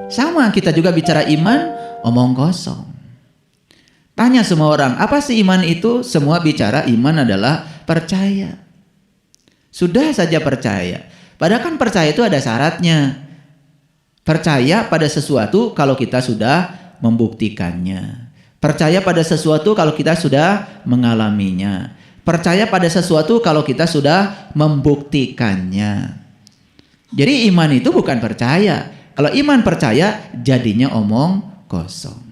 Sama, kita juga bicara iman, omong kosong. Tanya semua orang, apa sih iman itu? Semua bicara iman adalah percaya. Sudah saja percaya. Padahal kan percaya itu ada syaratnya. Percaya pada sesuatu kalau kita sudah membuktikannya. Percaya pada sesuatu kalau kita sudah mengalaminya. Percaya pada sesuatu kalau kita sudah membuktikannya. Jadi iman itu bukan percaya. Kalau iman percaya jadinya omong kosong.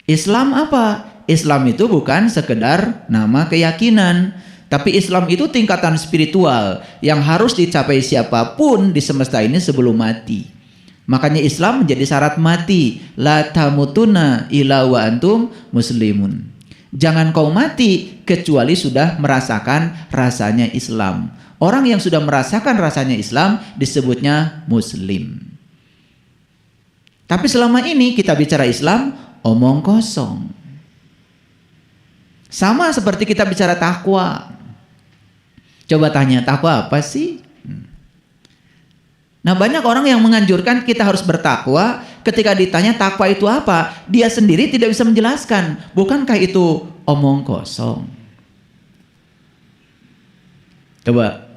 Islam apa? Islam itu bukan sekedar nama keyakinan, tapi Islam itu tingkatan spiritual yang harus dicapai siapapun di semesta ini sebelum mati. Makanya Islam menjadi syarat mati. La tamutunna illa wa antum muslimun. Jangan kau mati kecuali sudah merasakan rasanya Islam. Orang yang sudah merasakan rasanya Islam disebutnya Muslim. Tapi selama ini kita bicara Islam, omong kosong. Sama seperti kita bicara takwa. Coba tanya, takwa apa sih? Nah, banyak orang yang menganjurkan kita harus bertakwa. Ketika ditanya takwa itu apa, dia sendiri tidak bisa menjelaskan. Bukankah itu omong kosong? Coba.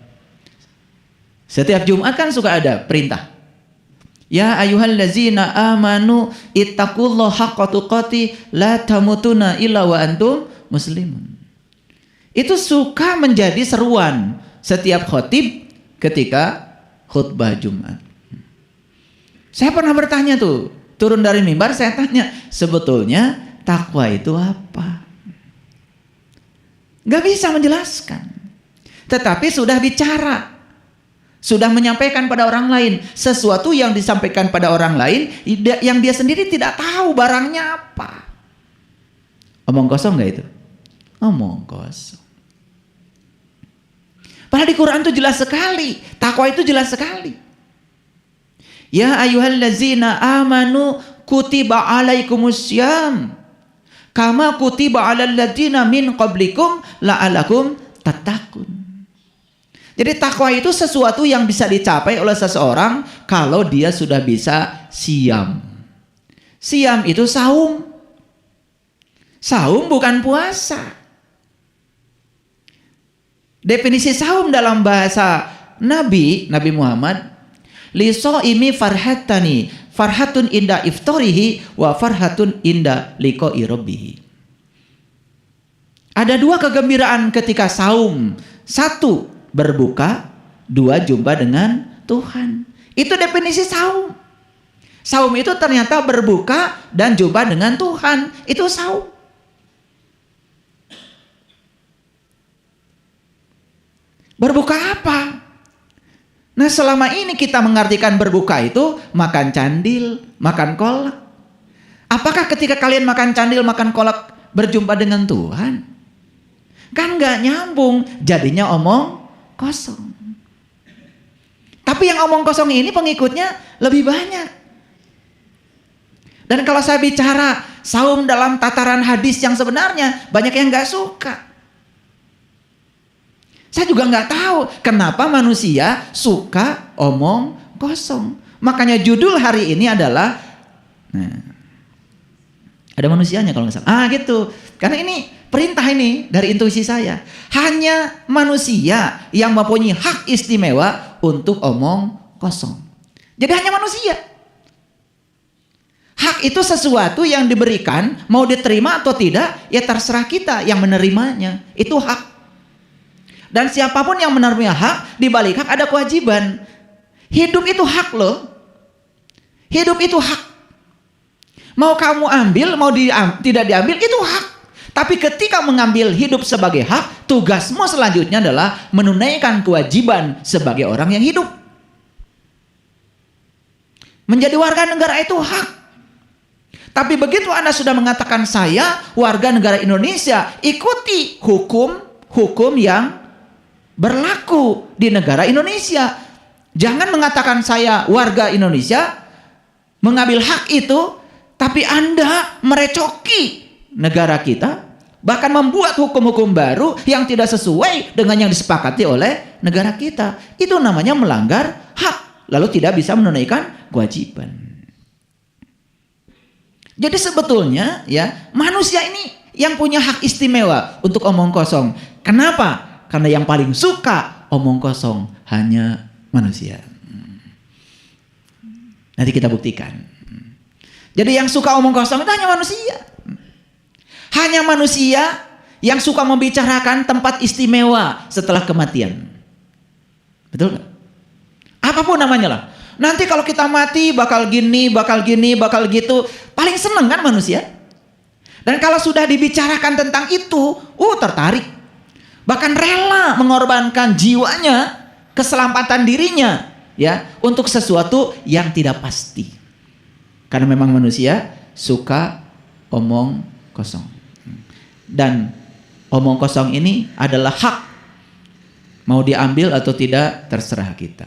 Setiap Jumat kan suka ada perintah. Ya ayyuhallazina amanu ittaqullaha haqqa tuqatih la tamutunna illa wa antum muslimun. Itu suka menjadi seruan setiap khotib ketika khutbah Jumat. Saya pernah bertanya tuh, turun dari mimbar saya tanya, sebetulnya takwa itu apa? Gak bisa menjelaskan. Tetapi sudah bicara. Sudah menyampaikan pada orang lain. Sesuatu yang disampaikan pada orang lain yang dia sendiri tidak tahu barangnya apa. Omong kosong gak itu? Omong kosong. Padahal di Quran itu jelas sekali. Takwa itu jelas sekali. Ya ayyuhallazina amanu kutiba alaikumussyam kama kutiba alal ladzina min qablikum la'alakum tattaqun. Jadi takwa itu sesuatu yang bisa dicapai oleh seseorang kalau dia sudah bisa siam. Siam itu saum. Saum bukan puasa. Definisi saum dalam bahasa Nabi Muhammad, li shaimi farhatani, farhatun inda iftarihi wa farhatun inda liqa'i rabbih. Ada dua kegembiraan ketika saum. Satu, berbuka. Dua, jumpa dengan Tuhan. Itu definisi saum. Saum itu ternyata berbuka dan jumpa dengan Tuhan. Itu saum. Berbuka apa? Nah, selama ini kita mengartikan berbuka itu makan candil, makan kolak. Apakah ketika kalian makan candil, makan kolak berjumpa dengan Tuhan? Kan gak nyambung, jadinya omong kosong. Tapi yang omong kosong ini pengikutnya lebih banyak. Dan kalau saya bicara saum dalam tataran hadis yang sebenarnya, banyak yang gak suka. Saya juga nggak tahu kenapa manusia suka omong kosong. Makanya judul hari ini adalah, nah, ada manusianya kalau nggak salah. Gitu. Karena ini perintah ini dari intuisi saya. Hanya manusia yang mempunyai hak istimewa untuk omong kosong. Jadi hanya manusia. Hak itu sesuatu yang diberikan, mau diterima atau tidak, ya terserah kita yang menerimanya. Itu hak. Dan siapapun yang menerima hak, di balik hak ada kewajiban. Hidup itu hak loh. Hidup itu hak. Mau kamu ambil, mau tidak diambil, itu hak. Tapi ketika mengambil hidup sebagai hak, tugasmu selanjutnya adalah menunaikan kewajiban sebagai orang yang hidup. Menjadi warga negara itu hak. Tapi begitu Anda sudah mengatakan saya warga negara Indonesia, ikuti hukum yang berlaku di negara Indonesia. Jangan mengatakan saya warga Indonesia, mengambil hak itu, tapi Anda merecoki negara kita, bahkan membuat hukum-hukum baru yang tidak sesuai dengan yang disepakati oleh negara kita. Itu namanya melanggar hak. lalu tidak bisa menunaikan kewajiban. Jadi sebetulnya ya, manusia ini yang punya hak istimewa untuk omong kosong. Kenapa? Karena yang paling suka omong kosong hanya manusia. Nanti kita buktikan. Jadi yang suka omong kosong itu hanya manusia. Hanya manusia yang suka membicarakan tempat istimewa setelah kematian. Betul nggak? Apapun namanya lah. Nanti kalau kita mati bakal gini, bakal gini, bakal gitu. Paling seneng kan manusia? Dan kalau sudah dibicarakan tentang itu, tertarik. Bahkan rela mengorbankan jiwanya, keselamatan dirinya, ya, untuk sesuatu yang tidak pasti. Karena memang manusia suka omong kosong. Dan omong kosong ini adalah hak. Mau diambil atau tidak terserah kita.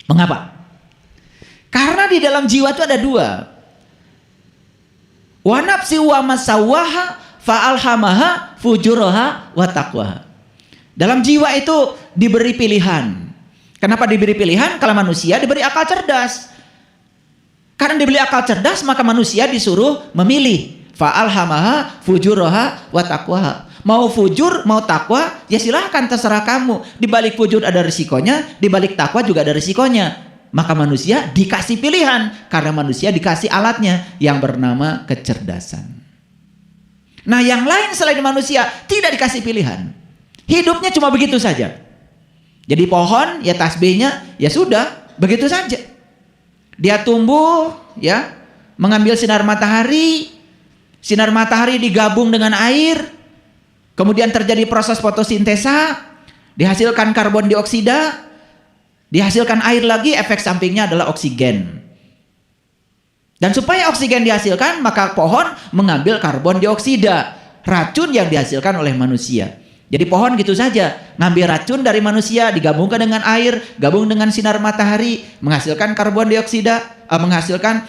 Mengapa? Karena di dalam jiwa itu ada dua. Wa nafsi wa masawaha fa'alhamaha fujuraha wa taqwaha. Dalam jiwa itu diberi pilihan. Kenapa diberi pilihan? Kalau manusia diberi akal cerdas. Karena diberi akal cerdas, maka manusia disuruh memilih. Fa'alhamaha fujuraha wa taqwaha. Mau fujur, mau takwa, ya silahkan, terserah kamu. Di balik fujur ada risikonya, di balik takwa juga ada risikonya. Maka manusia dikasih pilihan, karena manusia dikasih alatnya yang bernama kecerdasan. Nah, yang lain selain manusia tidak dikasih pilihan. Hidupnya cuma begitu saja. Jadi pohon, ya tasbihnya, ya sudah, begitu saja. Dia tumbuh, ya, mengambil sinar matahari digabung dengan air. Kemudian terjadi proses fotosintesa, dihasilkan karbon dioksida, dihasilkan air lagi, efek sampingnya adalah oksigen. Dan supaya oksigen dihasilkan, maka pohon mengambil karbon dioksida, racun yang dihasilkan oleh manusia. Jadi pohon gitu saja, ngambil racun dari manusia, digabungkan dengan air, gabung dengan sinar matahari, menghasilkan karbon dioksida, menghasilkan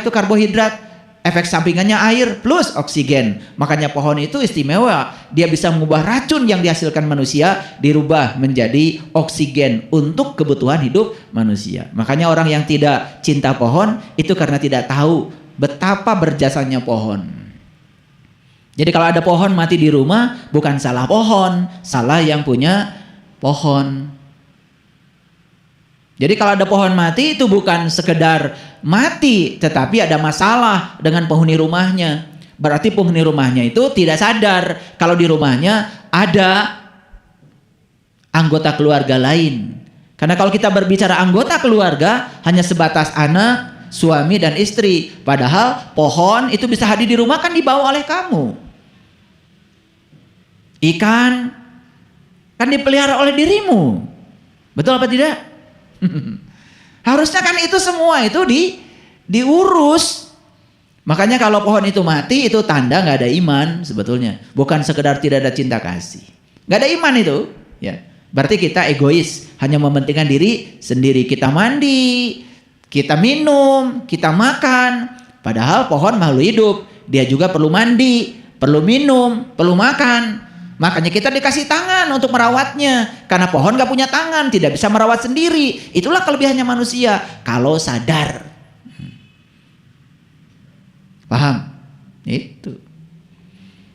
karbohidrat. Efek sampingannya air plus oksigen. Makanya pohon itu istimewa. Dia bisa mengubah racun yang dihasilkan manusia dirubah menjadi oksigen untuk kebutuhan hidup manusia. Makanya orang yang tidak cinta pohon itu karena tidak tahu betapa berjasanya pohon. Jadi kalau ada pohon mati di rumah, bukan salah pohon, salah yang punya pohon. Jadi kalau ada pohon mati itu bukan sekedar mati, tetapi ada masalah dengan penghuni rumahnya. Berarti penghuni rumahnya itu tidak sadar kalau di rumahnya ada anggota keluarga lain. Karena kalau kita berbicara anggota keluarga hanya sebatas anak, suami dan istri. Padahal pohon itu bisa hadir di rumah kan dibawa oleh kamu. Ikan kan dipelihara oleh dirimu. Betul apa tidak? Harusnya kan itu semua itu diurus. Makanya kalau pohon itu mati itu tanda nggak ada iman sebetulnya. Bukan sekedar tidak ada cinta kasih. Nggak ada iman itu. Ya, berarti kita egois, hanya mementingkan diri sendiri. Kita mandi, kita minum, kita makan. Padahal pohon makhluk hidup, dia juga perlu mandi, perlu minum, perlu makan. Makanya kita dikasih tangan untuk merawatnya. Karena pohon gak punya tangan, tidak bisa merawat sendiri. Itulah kelebihannya manusia kalau sadar. Paham? Itu.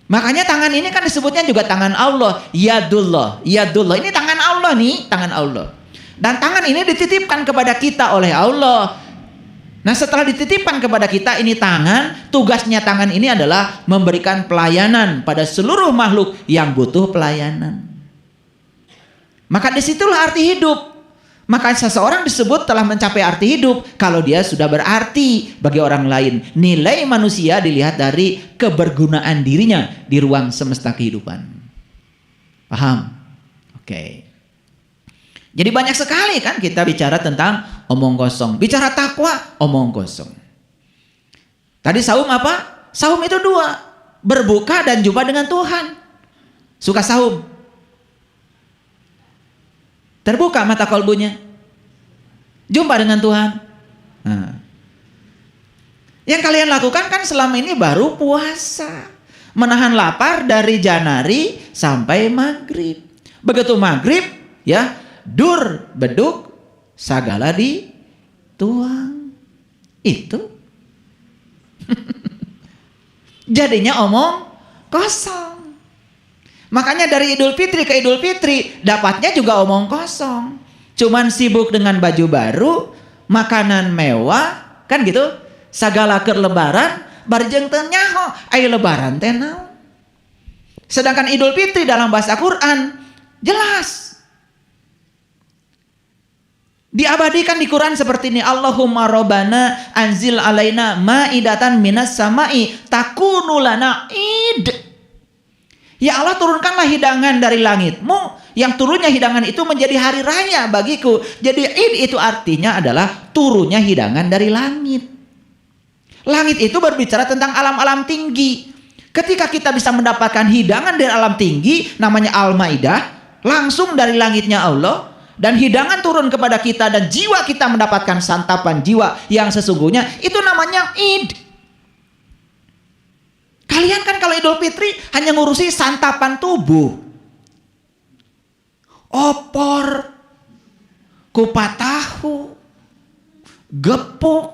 Makanya tangan ini kan disebutnya juga tangan Allah. Yadullah. Yadullah. Ini tangan Allah nih, tangan Allah. Dan tangan ini dititipkan kepada kita oleh Allah. Nah, setelah dititipkan kepada kita ini tangan, tugasnya tangan ini adalah memberikan pelayanan pada seluruh makhluk yang butuh pelayanan. Maka disitulah arti hidup. Maka seseorang disebut telah mencapai arti hidup kalau dia sudah berarti bagi orang lain. Nilai manusia dilihat dari kebergunaan dirinya di ruang semesta kehidupan. Paham? Oke. Jadi banyak sekali kan kita bicara tentang omong kosong. Bicara takwa, omong kosong. Tadi saum apa? Saum itu dua. Berbuka dan jumpa dengan Tuhan. Suka saum. Terbuka mata kolbunya. Jumpa dengan Tuhan. Nah. Yang kalian lakukan kan selama ini baru puasa. Menahan lapar dari Janari sampai maghrib. Begitu maghrib, ya, dur beduk sagala dituang. Itu. Jadinya omong kosong. Makanya dari Idul Fitri ke Idul Fitri dapatnya juga omong kosong. Cuman sibuk dengan baju baru, makanan mewah, kan gitu. Sagala keur lebaran, barjeng teu nyaho, aya lebaran teh naon. Sedangkan Idul Fitri dalam bahasa Quran jelas diabadikan di Quran seperti ini. Allahumma rabbana anzil alaina maidatan minas samai takunu lana id. Ya Allah, turunkanlah hidangan dari langitmu, yang turunnya hidangan itu menjadi hari raya bagiku. Jadi id itu artinya adalah turunnya hidangan dari langit. Langit itu berbicara tentang alam-alam tinggi. Ketika kita bisa mendapatkan hidangan dari alam tinggi, namanya Al-Maidah, langsung dari langitnya Allah, dan hidangan turun kepada kita dan jiwa kita mendapatkan santapan jiwa yang sesungguhnya, itu namanya Id. Kalian kan kalau Idul Fitri hanya ngurusi santapan tubuh, opor, kupat tahu, gepuk,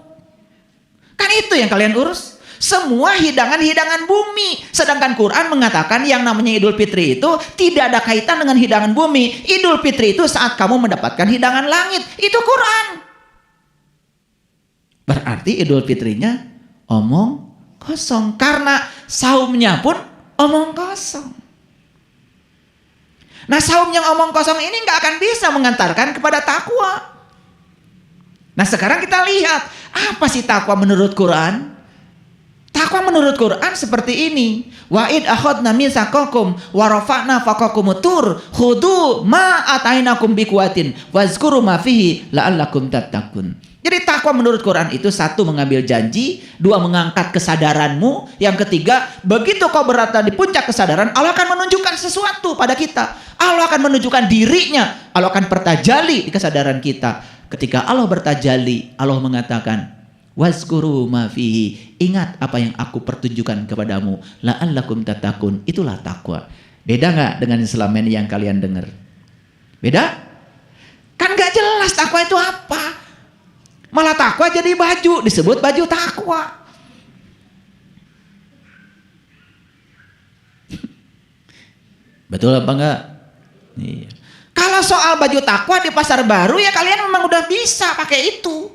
kan itu yang kalian urus. Semua hidangan-hidangan bumi. Sedangkan Quran mengatakan yang namanya Idul Fitri itu tidak ada kaitan dengan hidangan bumi. Idul Fitri itu saat kamu mendapatkan hidangan langit. Itu Quran. Berarti Idul Fitrinya omong kosong. Karena saumnya pun omong kosong. Nah, saum yang omong kosong ini nggak akan bisa mengantarkan kepada takwa. Nah, sekarang kita lihat apa sih takwa menurut Quran? Takwa menurut Quran seperti ini. Wa id akhadna mitsaqakum wa rafa'na fawqakumut tur khudu ma atainakum biquwatin wazkuru ma fihi la'allakum tattaqun. Jadi takwa menurut Quran itu satu, mengambil janji, dua, mengangkat kesadaranmu, yang ketiga, begitu kau berada di puncak kesadaran, Allah akan menunjukkan sesuatu pada kita. Allah akan menunjukkan dirinya, Allah akan bertajalli di kesadaran kita. Ketika Allah bertajalli, Allah mengatakan, wazkuru ma fihi, ingat apa yang aku pertunjukkan kepadamu, la'allakum tattaqun. Itulah takwa. Beda nggak dengan selama ini yang kalian dengar? Beda? Kan nggak jelas takwa itu apa. Malah takwa jadi baju, disebut baju takwa. Betul apa enggak? Iya. Kalau soal baju takwa di pasar baru, ya kalian memang udah bisa pakai itu.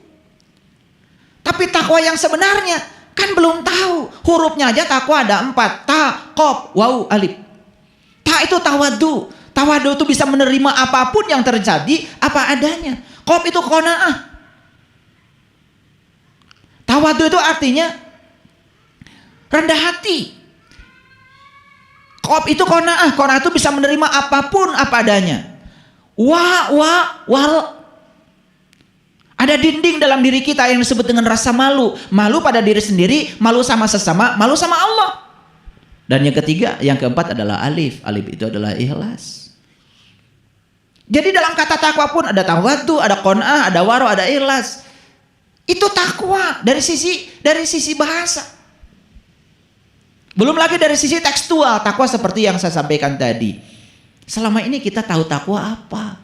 Tapi takwa yang sebenarnya kan belum tahu. Hurufnya aja takwa ada 4. Ta, qaf, waw, alif. Ta itu tawadu. Tawadu itu bisa menerima apapun yang terjadi apa adanya. Qaf itu qanaah. Tawadu itu artinya rendah hati. Qaf itu qanaah. Qanaah itu bisa menerima apapun apa adanya. Wal. Ada dinding dalam diri kita yang disebut dengan rasa malu. Malu pada diri sendiri, malu sama sesama, malu sama Allah. Dan yang ketiga, yang keempat adalah alif. Alif itu adalah ikhlas. Jadi dalam kata takwa pun ada tawadu, ada qanaah, ada waro, ada ikhlas. Itu takwa dari sisi bahasa. Belum lagi dari sisi tekstual, takwa seperti yang saya sampaikan tadi. Selama ini kita tahu takwa apa?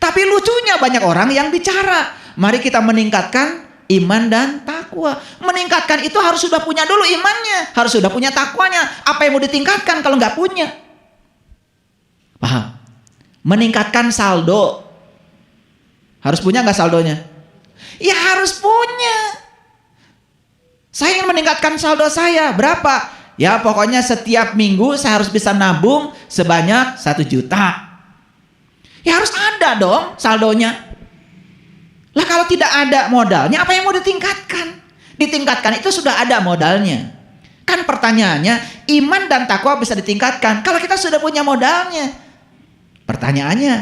Tapi lucunya banyak orang yang bicara, mari kita meningkatkan iman dan takwa. Meningkatkan itu harus sudah punya dulu imannya, harus sudah punya takwanya. Apa yang mau ditingkatkan kalau nggak punya? Paham? Meningkatkan saldo, harus punya nggak saldonya? Ya harus punya. Saya ingin meningkatkan saldo saya, berapa? Ya pokoknya setiap minggu saya harus bisa nabung sebanyak 1 juta. Ya harus ada dong saldonya. Lah kalau tidak ada modalnya, apa yang mau ditingkatkan? Ditingkatkan itu sudah ada modalnya. Kan pertanyaannya, iman dan takwa bisa ditingkatkan kalau kita sudah punya modalnya. Pertanyaannya,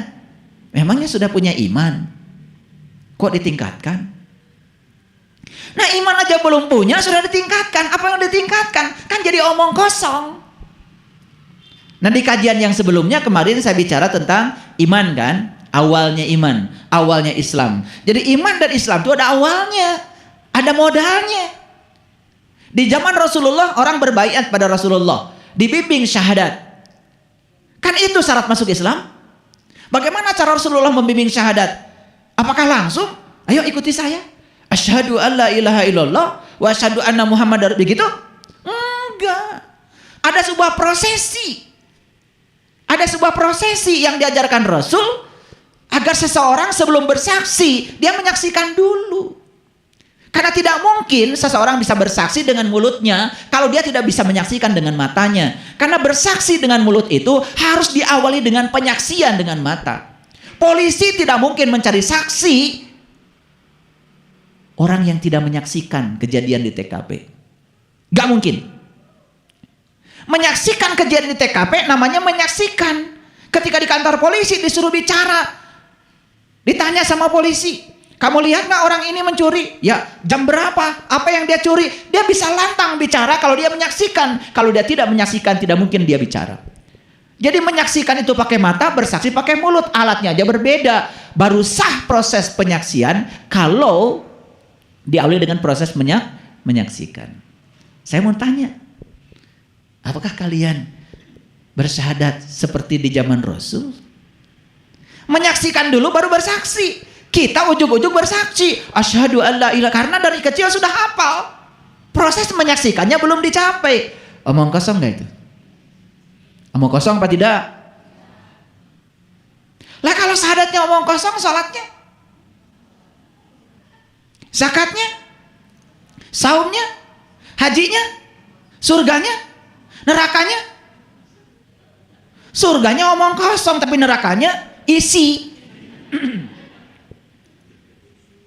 memangnya sudah punya iman? Kok ditingkatkan? Nah, iman aja belum punya sudah ditingkatkan. Apa yang ditingkatkan? Kan jadi omong kosong. Nah, di kajian yang sebelumnya kemarin saya bicara tentang iman kan, awalnya iman, awalnya Islam. Jadi iman dan Islam itu ada awalnya, ada modalnya. Di zaman Rasulullah orang berbaiat pada Rasulullah, dibimbing syahadat. Kan itu syarat masuk Islam. Bagaimana cara Rasulullah membimbing syahadat? Apakah langsung? Ayo ikuti saya. Asyhadu an la ilaha illallah wa asyhadu anna Muhammadar begitu? Enggak. Ada sebuah prosesi. Ada sebuah prosesi yang diajarkan Rasul agar seseorang sebelum bersaksi dia menyaksikan dulu. Karena tidak mungkin seseorang bisa bersaksi dengan mulutnya kalau dia tidak bisa menyaksikan dengan matanya. Karena bersaksi dengan mulut itu harus diawali dengan penyaksian dengan mata. Polisi tidak mungkin mencari saksi orang yang tidak menyaksikan kejadian di TKP. Gak mungkin. Menyaksikan kejadian di TKP namanya menyaksikan. Ketika di kantor polisi disuruh bicara, ditanya sama polisi, kamu lihat gak orang ini mencuri? Ya, jam berapa? Apa yang dia curi? Dia bisa lantang bicara kalau dia menyaksikan. Kalau dia tidak menyaksikan, tidak mungkin dia bicara. Jadi menyaksikan itu pakai mata, bersaksi pakai mulut. Alatnya aja berbeda. Baru sah proses penyaksian kalau diawali dengan proses menyaksikan. Saya mau tanya, apakah kalian bersyahadat seperti di zaman Rasul? Menyaksikan dulu baru bersaksi. Kita ujug-ujug bersaksi. Asyhadu an la ilaha, karena dari kecil sudah hafal. Proses menyaksikannya belum dicapai. Omong kosong gak itu? Omong kosong apa tidak? Lah kalau syahadatnya omong kosong, sholatnya, zakatnya, saumnya, hajinya, surganya, nerakanya. Surganya omong kosong tapi nerakanya isi.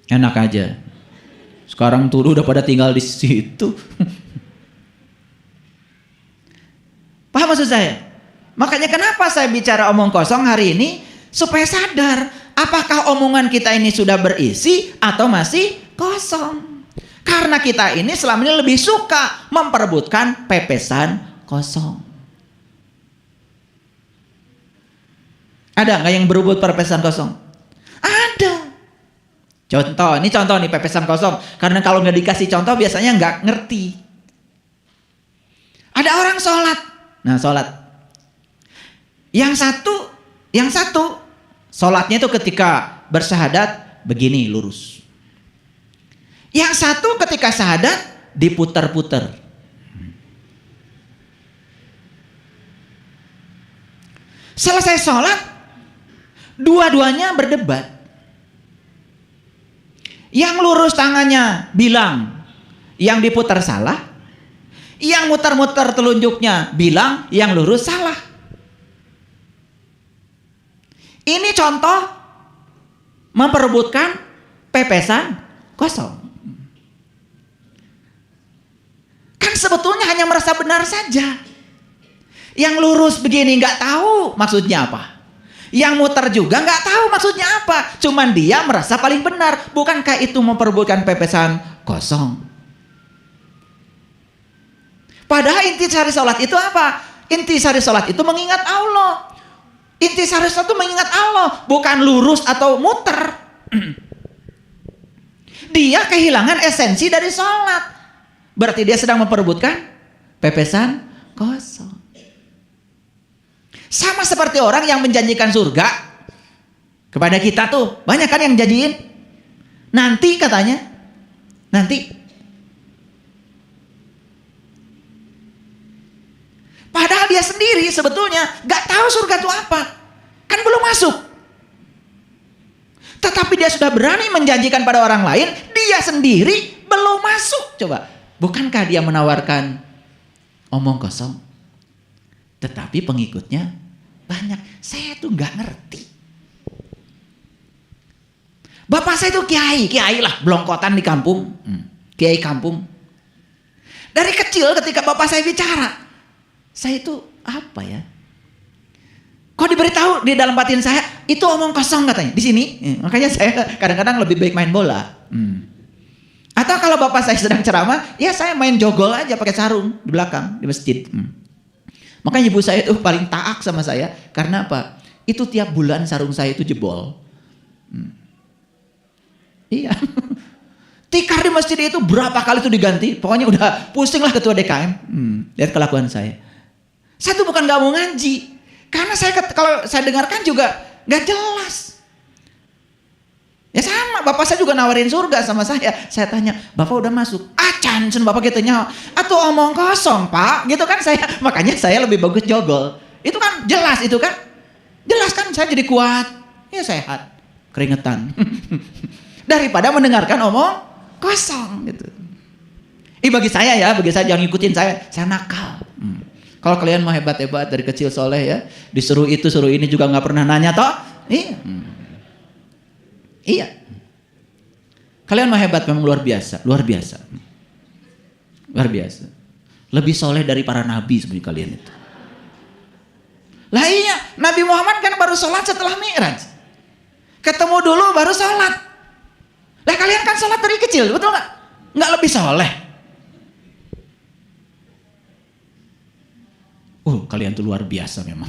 Enak aja. Sekarang tuh udah pada tinggal di situ. Paham maksud saya? Makanya kenapa saya bicara omong kosong hari ini? Supaya sadar apakah omongan kita ini sudah berisi atau masih kosong. Karena kita ini selama ini lebih suka memperebutkan pepesan kosong. Ada nggak yang berebut pepesan kosong? Ada. Contoh nih pepesan kosong. Karena kalau nggak dikasih contoh biasanya nggak ngerti. Ada orang sholat. Nah sholat. Yang satu sholatnya itu ketika bersyahadat begini lurus. Yang satu ketika syahadat diputar-putar. Selesai sholat, dua-duanya berdebat. Yang lurus tangannya bilang yang diputar salah, yang muter-muter telunjuknya bilang yang lurus salah. Ini contoh memperebutkan pepesan kosong. Kan sebetulnya hanya merasa benar saja. Yang lurus begini nggak tahu maksudnya apa. Yang muter juga nggak tahu maksudnya apa. Cuman dia merasa paling benar. Bukankah itu memperebutkan pepesan kosong? Padahal inti sari sholat itu apa? Inti sari sholat itu mengingat Allah. Inti sari sholat itu mengingat Allah. Bukan lurus atau muter. Dia kehilangan esensi dari sholat. Berarti dia sedang memperebutkan pepesan kosong. Sama seperti orang yang menjanjikan surga kepada kita tuh. Banyak kan yang janjiin. Nanti katanya. Nanti. Padahal dia sendiri sebetulnya gak tahu surga itu apa. Kan belum masuk. Tetapi dia sudah berani menjanjikan pada orang lain. Dia sendiri belum masuk. Coba. Bukankah dia menawarkan omong kosong? Tetapi pengikutnya banyak. Saya tuh gak ngerti. Bapak saya tuh kiai lah, belongkotan di kampung. Kiai kampung. Dari kecil ketika bapak saya bicara, saya itu apa ya? Kok diberitahu di dalam batin saya, itu omong kosong katanya. Di sini, makanya saya kadang-kadang lebih baik main bola. Atau kalau bapak saya sedang ceramah, ya saya main jogol aja pakai sarung di belakang, di masjid. Makanya ibu saya itu paling taat sama saya. Karena apa? Itu tiap bulan sarung saya itu jebol. Iya. Tikar di masjid itu berapa kali itu diganti. Pokoknya udah pusing lah ketua DKM. Lihat kelakuan saya. Saya tuh bukan gak mau ngaji. Karena saya kalau saya dengarkan juga gak jelas. Ya bapak saya juga nawarin surga sama saya. Saya tanya, bapak udah masuk? Acan, bapak gitu nyawa. Atau omong kosong pak, gitu kan saya. Makanya saya lebih bagus jogol. Itu kan jelas itu kan. Jelas kan saya jadi kuat. Ya sehat, keringetan. Daripada mendengarkan omong kosong gitu. Bagi saya jangan ngikutin saya nakal. Kalau kalian mau hebat-hebat dari kecil soleh ya, disuruh itu suruh ini juga nggak pernah nanya toh? Iya. Kalian mau hebat memang luar biasa. Lebih soleh dari para nabi sebenarnya kalian itu. Lah iya, Nabi Muhammad kan baru sholat setelah Mi'raj. Ketemu dulu baru sholat. Lah kalian kan sholat dari kecil, betul nggak? Nggak lebih soleh? Kalian tuh luar biasa memang.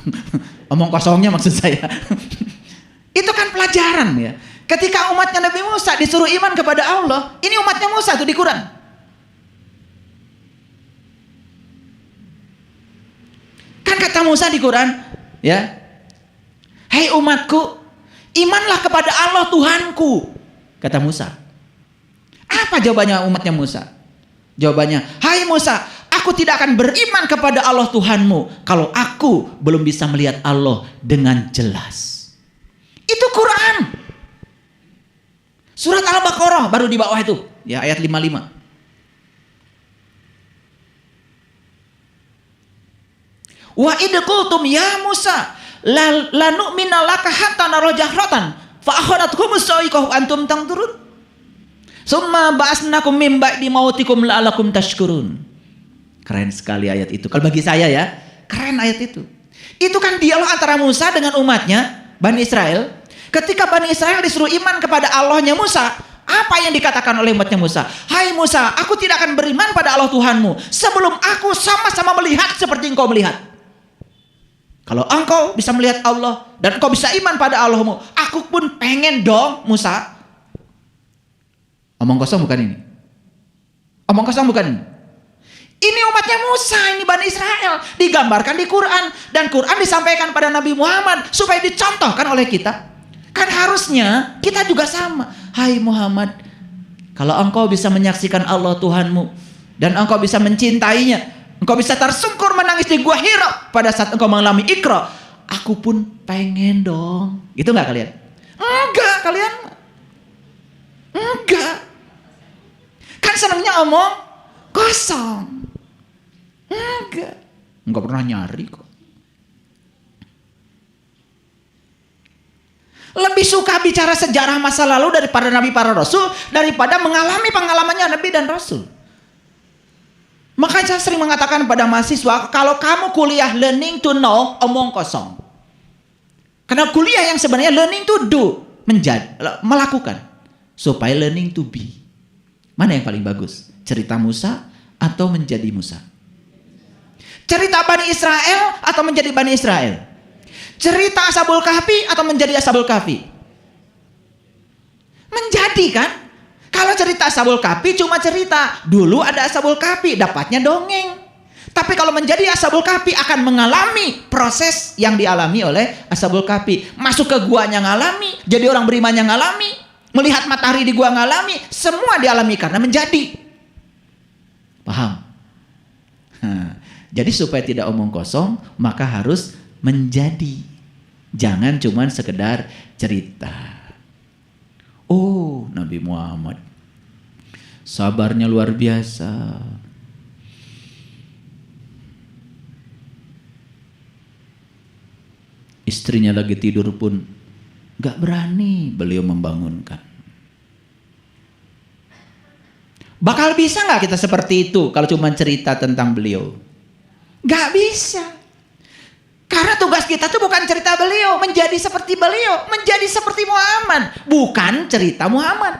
Omong kosongnya maksud saya. Itu kan pelajaran ya. Ketika umatnya Nabi Musa disuruh iman kepada Allah, ini umatnya Musa tuh di Quran. Kan kata Musa di Quran, ya. Hei umatku, imanlah kepada Allah Tuhanku, kata Musa. Apa jawabannya umatnya Musa? Jawabannya, hai Musa, aku tidak akan beriman kepada Allah Tuhanmu kalau aku belum bisa melihat Allah dengan jelas. Itu Quran. Surat Al-Baqarah baru di bawah itu, ya ayat 55. Wa id qultum ya Musa la nu'mina laka hatta nara jahratan fa akhadhatkumus sa'iqah antum tanzurun. Summa ba'asnakum min ba'di mautikum la'alakum tashkurun. Keren sekali ayat itu. Kalau bagi saya ya, keren ayat itu. Itu kan dialog antara Musa dengan umatnya, Bani Israel. Ketika Bani Israel disuruh iman kepada Allahnya Musa, apa yang dikatakan oleh umatnya Musa? Hai Musa, aku tidak akan beriman pada Allah Tuhanmu sebelum aku sama-sama melihat seperti engkau melihat. Kalau engkau bisa melihat Allah dan engkau bisa iman pada Allahmu, aku pun pengen dong Musa. Omong kosong bukan ini. Omong kosong bukan ini. Ini umatnya Musa, ini Bani Israel. Digambarkan di Quran. Dan Quran disampaikan pada Nabi Muhammad supaya dicontohkan oleh kita. Kan harusnya kita juga sama. Hai Muhammad, kalau engkau bisa menyaksikan Allah Tuhanmu dan engkau bisa mencintainya, engkau bisa tersungkur menangis di Gua Hira pada saat engkau mengalami Iqra, aku pun pengen dong. Gitu nggak kalian? Enggak kalian. Enggak. Kan senangnya omong kosong. Enggak pernah nyari kok. Lebih suka bicara sejarah masa lalu daripada Nabi para Rasul, daripada mengalami pengalamannya Nabi dan Rasul. Makanya saya sering mengatakan pada mahasiswa, kalau kamu kuliah learning to know, omong kosong. Karena kuliah yang sebenarnya learning to do, melakukan, supaya learning to be. Mana yang paling bagus? Cerita Musa atau menjadi Musa? Cerita Bani Israel atau menjadi Bani Israel? Cerita Ashabul Kahfi atau menjadi Ashabul Kahfi? Menjadi kan? Kalau cerita Ashabul Kahfi cuma cerita. Dulu ada Ashabul Kahfi, dapatnya dongeng. Tapi kalau menjadi Ashabul Kahfi akan mengalami proses yang dialami oleh Ashabul Kahfi. Masuk ke guanya ngalami, jadi orang beriman yang ngalami, melihat matahari di gua ngalami, semua dialami karena menjadi. Paham? Jadi supaya tidak omong kosong, maka harus menjadi. Jangan cuma sekedar cerita. Oh, Nabi Muhammad sabarnya luar biasa. Istrinya lagi tidur pun gak berani beliau membangunkan. Bakal bisa gak kita seperti itu kalau cuma cerita tentang beliau? Gak bisa. Karena tugas kita tuh bukan cerita beliau, menjadi seperti beliau, menjadi seperti Muhammad, bukan cerita Muhammad.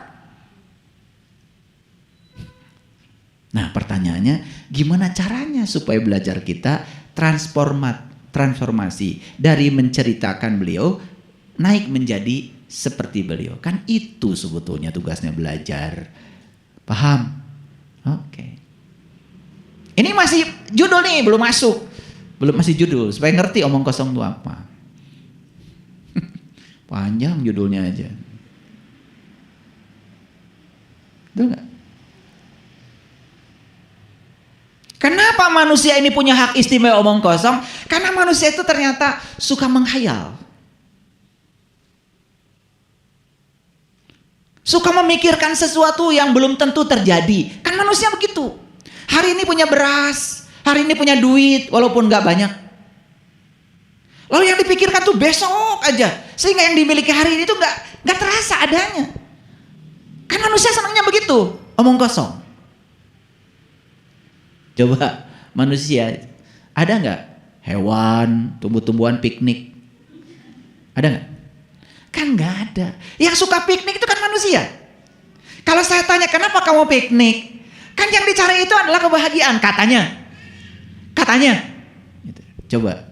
Nah pertanyaannya, gimana caranya supaya belajar kita transformasi dari menceritakan beliau naik menjadi seperti beliau? Kan itu sebetulnya tugasnya belajar. Paham? Oke. Ini masih judul nih, belum masuk. Belum, masih judul, supaya ngerti omong kosong itu apa. Panjang judulnya aja. Betul nggak? Kenapa manusia ini punya hak istimewa omong kosong? Karena manusia itu ternyata suka menghayal. Suka memikirkan sesuatu yang belum tentu terjadi. Kan manusia begitu. Hari ini punya beras, hari ini punya duit, walaupun gak banyak. Lalu yang dipikirkan tuh besok aja. Sehingga yang dimiliki hari ini tuh gak terasa adanya. Kan manusia senangnya begitu, omong kosong. Coba manusia, ada gak hewan, tumbuh-tumbuhan piknik? Ada gak? Kan gak ada. Yang suka piknik itu kan manusia. Kalau saya tanya kenapa kamu piknik? Kan yang dicari itu adalah kebahagiaan, katanya. Gitu. Coba.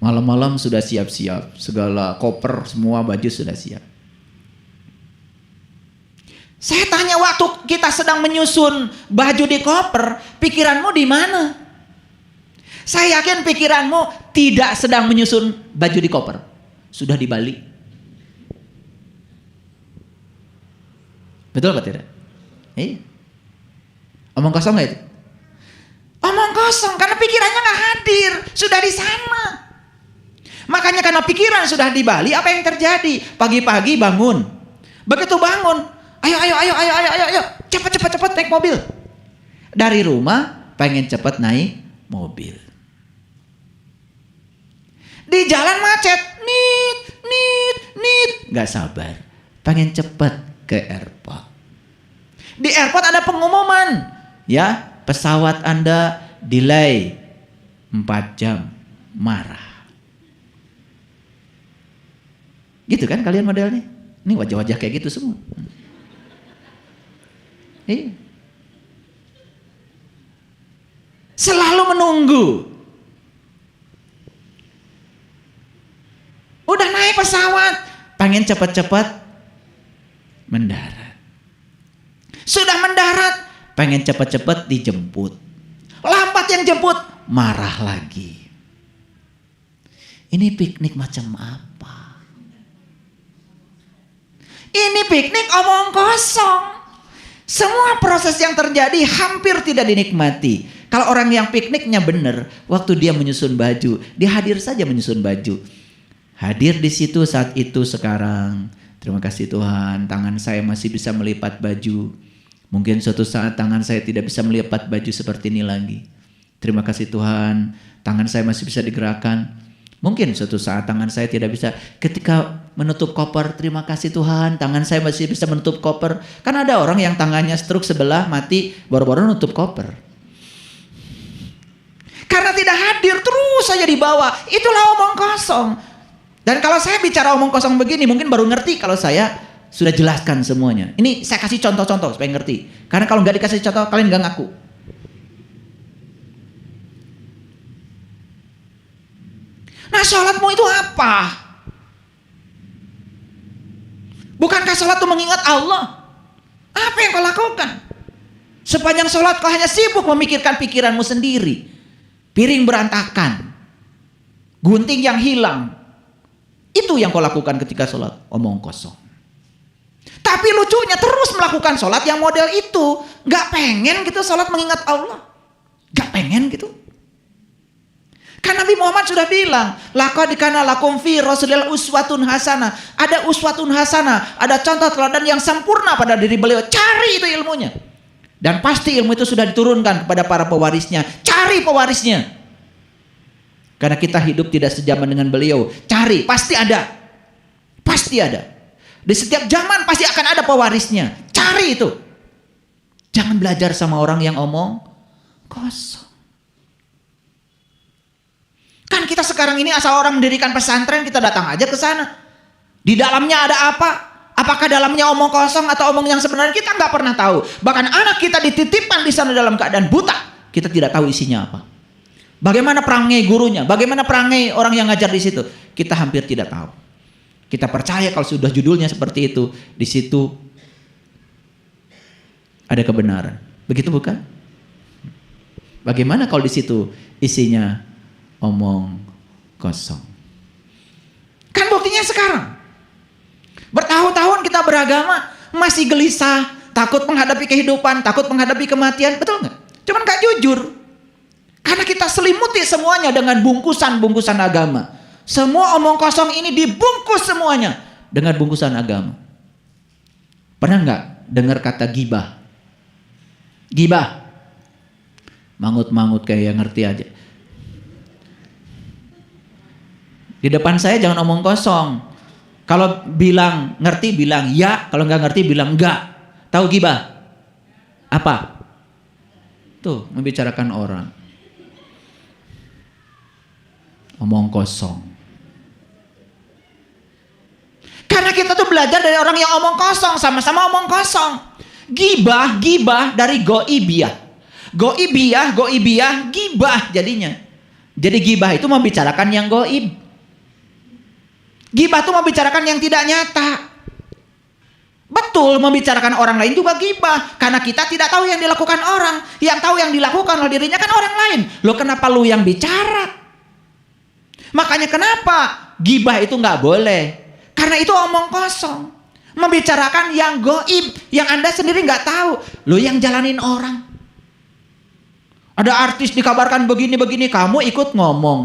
Malam-malam sudah siap-siap. Segala koper, semua baju sudah siap. Saya tanya waktu kita sedang menyusun baju di koper, pikiranmu di mana? Saya yakin pikiranmu tidak sedang menyusun baju di koper. Sudah di Bali. Betul apa tidak? Iya. Omong kosong gak itu? Omong kosong karena pikirannya gak hadir. Sudah di sana. Makanya karena pikiran sudah di Bali, apa yang terjadi? Pagi-pagi bangun. Begitu bangun, ayo. Cepat naik mobil. Dari rumah pengen cepat naik mobil. Di jalan macet, nit. Gak sabar, pengen cepat ke airport. Di airport ada pengumuman, ya pesawat Anda delay 4 jam, marah. Gitu kan kalian modelnya? Ini wajah-wajah kayak gitu semua. Iya. Selalu menunggu. Udah naik pesawat, pengen cepat-cepat mendarat. Sudah mendarat, pengen cepat-cepat dijemput. Lambat yang jemput, marah lagi. Ini piknik macam apa? Ini piknik omong kosong. Semua proses yang terjadi hampir tidak dinikmati. Kalau orang yang pikniknya benar, waktu dia menyusun baju, dia hadir saja menyusun baju. Hadir di situ saat itu sekarang. Terima kasih Tuhan, tangan saya masih bisa melipat baju. Mungkin suatu saat tangan saya tidak bisa melipat baju seperti ini lagi. Terima kasih Tuhan, tangan saya masih bisa digerakkan. Mungkin suatu saat tangan saya tidak bisa. Ketika menutup koper, terima kasih Tuhan, tangan saya masih bisa menutup koper. Kan ada orang yang tangannya stroke sebelah, mati, baru-baru nutup koper. Karena tidak hadir, terus saja dibawa. Itulah omong kosong. Dan kalau saya bicara omong kosong begini, mungkin baru ngerti kalau saya sudah jelaskan semuanya. Ini saya kasih contoh-contoh supaya ngerti. Karena kalau nggak dikasih contoh, kalian nggak ngaku. Nah, sholatmu itu apa? Bukankah sholat itu mengingat Allah? Apa yang kau lakukan? Sepanjang sholat kau hanya sibuk memikirkan pikiranmu sendiri. Piring berantakan. Gunting yang hilang. Itu yang kau lakukan ketika sholat. Omong kosong. Tapi lucunya terus melakukan sholat yang model itu. Gak pengen gitu sholat mengingat Allah. Gak pengen gitu. Karena Nabi Muhammad sudah bilang, laqad kana lakum fi Rasulillah uswatun hasanah. Ada uswatun hasanah, ada contoh teladan yang sempurna pada diri beliau. Cari itu ilmunya. Dan pasti ilmu itu sudah diturunkan kepada para pewarisnya. Cari pewarisnya. Karena kita hidup tidak sejaman dengan beliau. Cari, pasti ada. Pasti ada. Di setiap zaman pasti akan ada pewarisnya. Cari itu. Jangan belajar sama orang yang omong kosong. Kan kita sekarang ini asal orang mendirikan pesantren, kita datang aja ke sana. Di dalamnya ada apa? Apakah dalamnya omong kosong atau omong yang sebenarnya, kita nggak pernah tahu. Bahkan anak kita dititipkan di sana dalam keadaan buta, kita tidak tahu isinya apa. Bagaimana perangai gurunya, bagaimana perangai orang yang ngajar di situ, kita hampir tidak tahu. Kita percaya kalau sudah judulnya seperti itu, di situ ada kebenaran. Begitu bukan? Bagaimana kalau di situ isinya omong kosong? Kan buktinya sekarang. Bertahun-tahun kita beragama masih gelisah, takut menghadapi kehidupan, takut menghadapi kematian, betul nggak? Cuman nggak jujur. Karena kita selimuti semuanya dengan bungkusan-bungkusan agama. Semua omong kosong ini dibungkus semuanya dengan bungkusan agama. Pernah nggak dengar kata gibah? Gibah. Mangut-mangut kayak yang ngerti aja. Di depan saya jangan omong kosong. Kalau bilang ngerti bilang ya, kalau nggak ngerti bilang enggak. Tahu gibah? Apa? Tuh, membicarakan orang. Omong kosong. Karena kita tuh belajar dari orang yang omong kosong, sama-sama omong kosong. Gibah dari goibiyah. Goibiyah, gibah jadinya. Jadi gibah itu membicarakan yang goib. Gibah itu membicarakan yang tidak nyata. Betul, membicarakan orang lain juga gibah. Karena kita tidak tahu yang dilakukan orang. Yang tahu yang dilakukan oleh dirinya kan orang lain. Loh, kenapa lu yang bicara? Makanya kenapa gibah itu nggak boleh? Karena itu omong kosong. Membicarakan yang goib, yang Anda sendiri nggak tahu. Lu yang jalanin orang. Ada artis dikabarkan begini-begini, kamu ikut ngomong.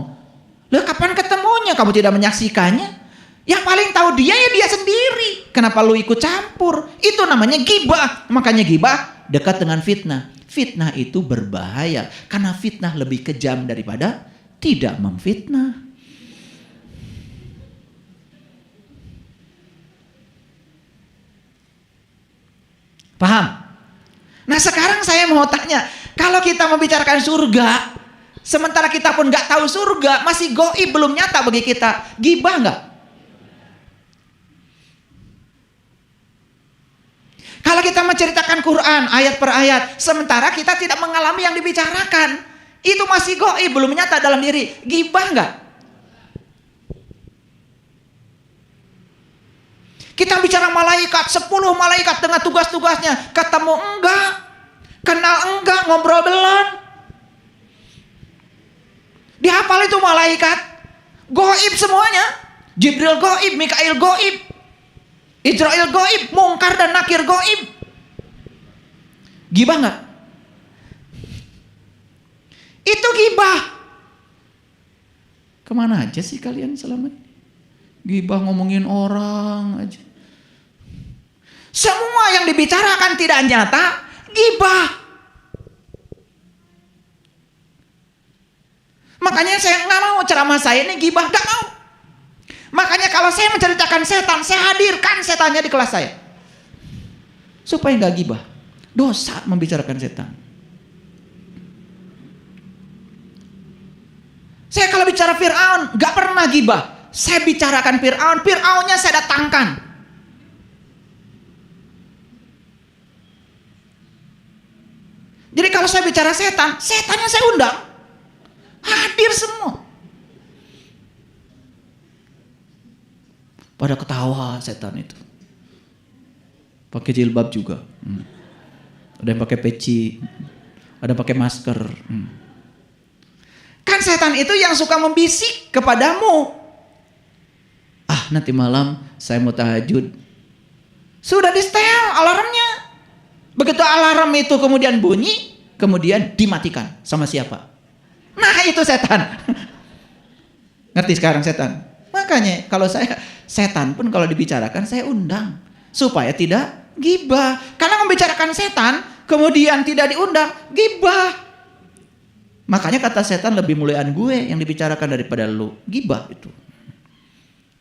Loh, kapan ketemunya? Kamu tidak menyaksikannya? Yang paling tahu dia ya dia sendiri. Kenapa lu ikut campur? Itu namanya gibah. Makanya gibah dekat dengan fitnah. Fitnah itu berbahaya. Karena fitnah lebih kejam daripada tidak memfitnah. Paham? Nah sekarang saya mau tanya, kalau kita membicarakan surga, sementara kita pun gak tahu surga, masih goib, belum nyata bagi kita, gibah gak? Kalau kita menceritakan Quran ayat per ayat, sementara kita tidak mengalami yang dibicarakan, itu masih goib, belum nyata dalam diri, gibah gak? Kita bicara malaikat, 10 malaikat dengan tugas-tugasnya. Ketemu enggak, kenal enggak, ngobrol belum. Dihafal itu malaikat. Goib semuanya. Jibril goib, Mikail goib, Israel goib, Mungkar dan Nakir goib. Gibah enggak? Itu gibah. Kemana aja sih kalian selama ini? Gibah ngomongin orang aja. Semua yang dibicarakan tidak nyata, gibah. Makanya saya nggak mau ceramah saya ini gibah, nggak mau. Makanya kalau saya menceritakan setan, saya hadirkan setannya di kelas saya, supaya nggak gibah. Dosa membicarakan setan. Saya kalau bicara Fir'aun, nggak pernah gibah. Saya bicarakan Fir'aun, Fir'aunnya saya datangkan. Jadi kalau saya bicara setan, setannya saya undang. Hadir semua. Pada ketawa setan itu. Pakai jilbab juga. Ada yang pakai peci, ada yang pakai masker. Kan setan itu yang suka membisik kepadamu. Ah, nanti malam saya mau tahajud. Sudah di setel alarmnya. Begitu alarm itu kemudian bunyi, kemudian dimatikan. Sama siapa? Nah itu setan. Ngerti sekarang setan? Makanya kalau saya, setan pun kalau dibicarakan saya undang. Supaya tidak gibah. Karena membicarakan setan, kemudian tidak diundang, gibah. Makanya kata setan lebih muliaan gue yang dibicarakan daripada lu. Gibah itu.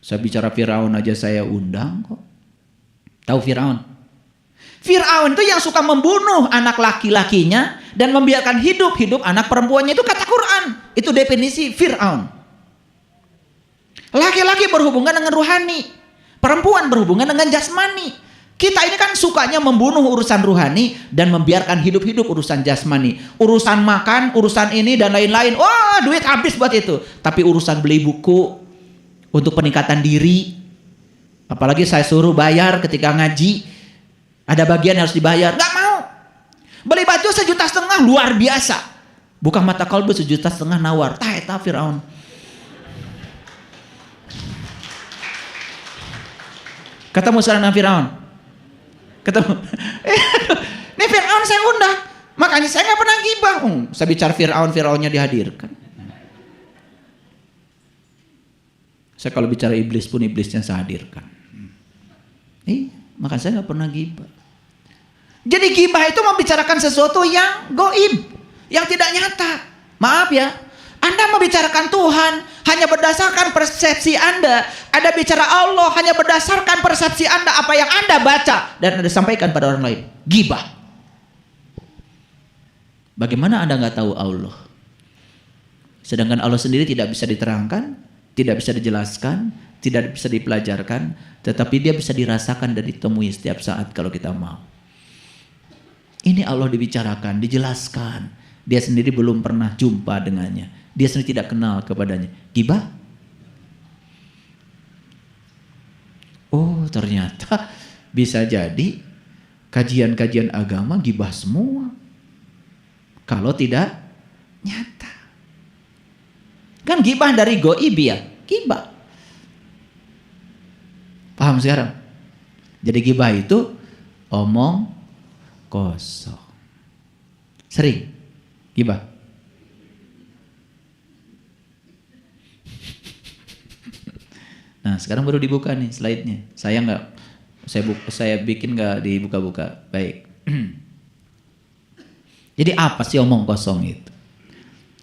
Saya bicara Firaun aja saya undang kok. Tahu Firaun? Fir'aun itu yang suka membunuh anak laki-lakinya dan membiarkan hidup anak perempuannya, itu kata Quran. Itu definisi Fir'aun. Laki-laki berhubungan dengan ruhani, perempuan berhubungan dengan jasmani. Kita ini kan sukanya membunuh urusan ruhani dan membiarkan hidup urusan jasmani. Urusan makan, urusan ini dan lain-lain. Wah, duit habis buat itu. Tapi urusan beli buku untuk peningkatan diri, apalagi saya suruh bayar ketika ngaji, ada bagian yang harus dibayar, nggak mau. Beli baju 1,5 juta luar biasa. Bukan mata kalbu 1,5 juta nawar. Eta Firaun. Ketemu sarana Firaun. Ketemu. Ini Fir'aun saya undang. Makanya saya nggak pernah gibah. Saya bicara Fir'aunnya dihadirkan. Saya kalau bicara iblis pun iblisnya saya hadirkan. Makanya saya nggak pernah gibah. Jadi gibah itu membicarakan sesuatu yang goib, yang tidak nyata. Maaf ya, Anda membicarakan Tuhan hanya berdasarkan persepsi Anda. Anda bicara Allah hanya berdasarkan persepsi Anda, apa yang Anda baca dan Anda sampaikan pada orang lain. Gibah. Bagaimana Anda nggak tahu Allah? Sedangkan Allah sendiri tidak bisa diterangkan, tidak bisa dijelaskan, tidak bisa dipelajarkan, tetapi dia bisa dirasakan dan ditemui setiap saat kalau kita mau. Ini Allah dibicarakan, dijelaskan. Dia sendiri belum pernah jumpa dengannya. Dia sendiri tidak kenal kepadanya. Gibah? Oh, ternyata bisa jadi kajian-kajian agama gibah semua. Kalau tidak nyata. Kan gibah dari goib ya, gibah. Paham sekarang? Jadi gibah itu omong kosong. Sering gibah. Nah, sekarang baru dibuka nih slide-nya. Saya bikin nggak dibuka-buka. Baik. Jadi apa sih omong kosong itu?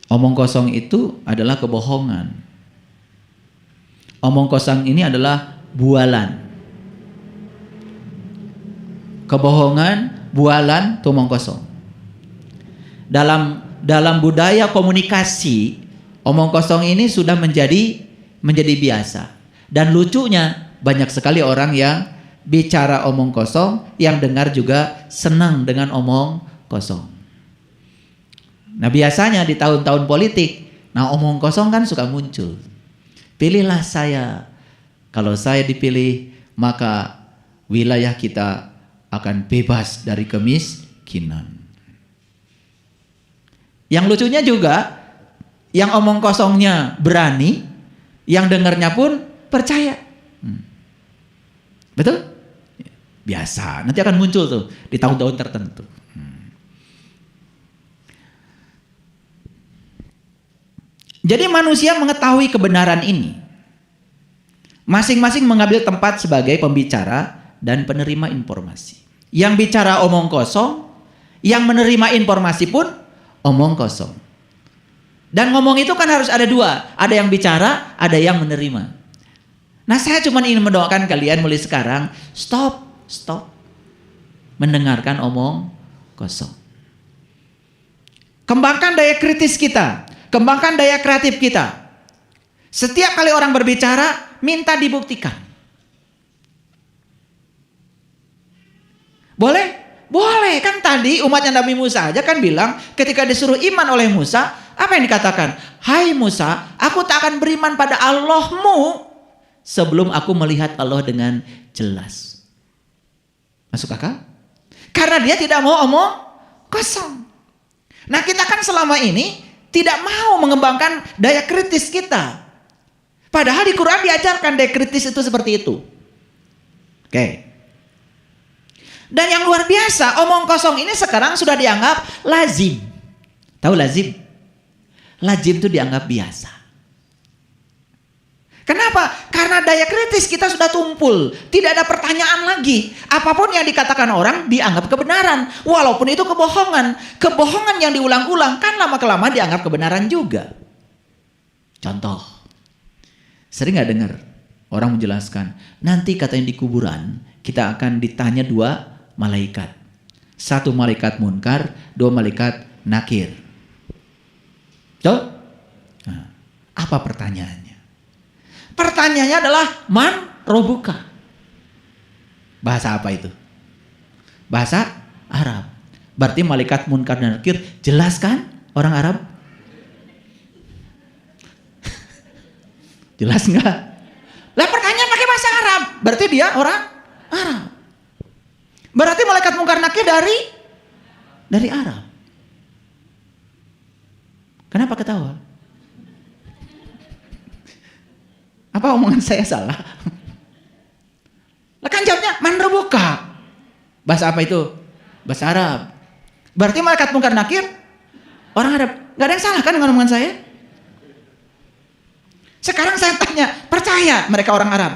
Omong kosong itu adalah kebohongan. Omong kosong ini adalah bualan. Kebohongan, bualan, itu omong kosong. Dalam budaya komunikasi, omong kosong ini sudah menjadi biasa. Dan lucunya banyak sekali orang yang bicara omong kosong, yang dengar juga senang dengan omong kosong. Nah, biasanya di tahun-tahun politik, omong kosong kan suka muncul. Pilihlah saya. Kalau saya dipilih, maka wilayah kita akan bebas dari kemiskinan. Yang lucunya juga, yang omong kosongnya berani, yang dengarnya pun percaya. Betul? Biasa, nanti akan muncul tuh di tahun-tahun tertentu. Jadi manusia mengetahui kebenaran ini. Masing-masing mengambil tempat sebagai pembicara dan penerima informasi. Yang bicara omong kosong, yang menerima informasi pun omong kosong. Dan ngomong itu kan harus ada dua. Ada yang bicara, ada yang menerima. Nah, saya cuma ingin mendoakan kalian mulai sekarang, stop mendengarkan omong kosong. Kembangkan daya kritis kita. Kembangkan daya kreatif kita. Setiap kali orang berbicara, minta dibuktikan. Boleh? Boleh. Kan tadi umatnya Nabi Musa aja kan bilang, ketika disuruh iman oleh Musa, apa yang dikatakan? Hai Musa, aku tak akan beriman pada Allahmu sebelum aku melihat Allah dengan jelas. Masuk akal? Karena dia tidak mau omong kosong. Nah, kita kan selama ini tidak mau mengembangkan daya kritis kita. Padahal di Quran diajarkan daya kritis itu seperti itu. Oke. Dan yang luar biasa, omong kosong ini sekarang sudah dianggap lazim. Tahu lazim? Lazim itu dianggap biasa. Kenapa? Karena daya kritis kita sudah tumpul. Tidak ada pertanyaan lagi. Apapun yang dikatakan orang dianggap kebenaran. Walaupun itu kebohongan. Kebohongan yang diulang-ulang kan lama-kelamaan dianggap kebenaran juga. Contoh. Sering gak dengar orang menjelaskan. Nanti katanya di kuburan kita akan ditanya dua malaikat. Satu malaikat munkar, dua malaikat nakir. Tuh? Nah, apa pertanyaannya? Pertanyaannya adalah man robuka. Bahasa apa itu? Bahasa Arab. Berarti malaikat munkar dan nakir jelas kan orang Arab? Jelas enggak? Lah pertanyaan pakai bahasa Arab. Berarti dia orang Arab. Berarti malaikat munkar nakir dari Arab. Kenapa ketawa? Apa omongan saya salah? Lah kan jawabnya man robuka. Bahasa apa itu? Bahasa Arab. Berarti malaikat mungkar nakir orang Arab. Gak ada yang salah kan dengan omongan saya? Sekarang saya tanya, percaya mereka orang Arab?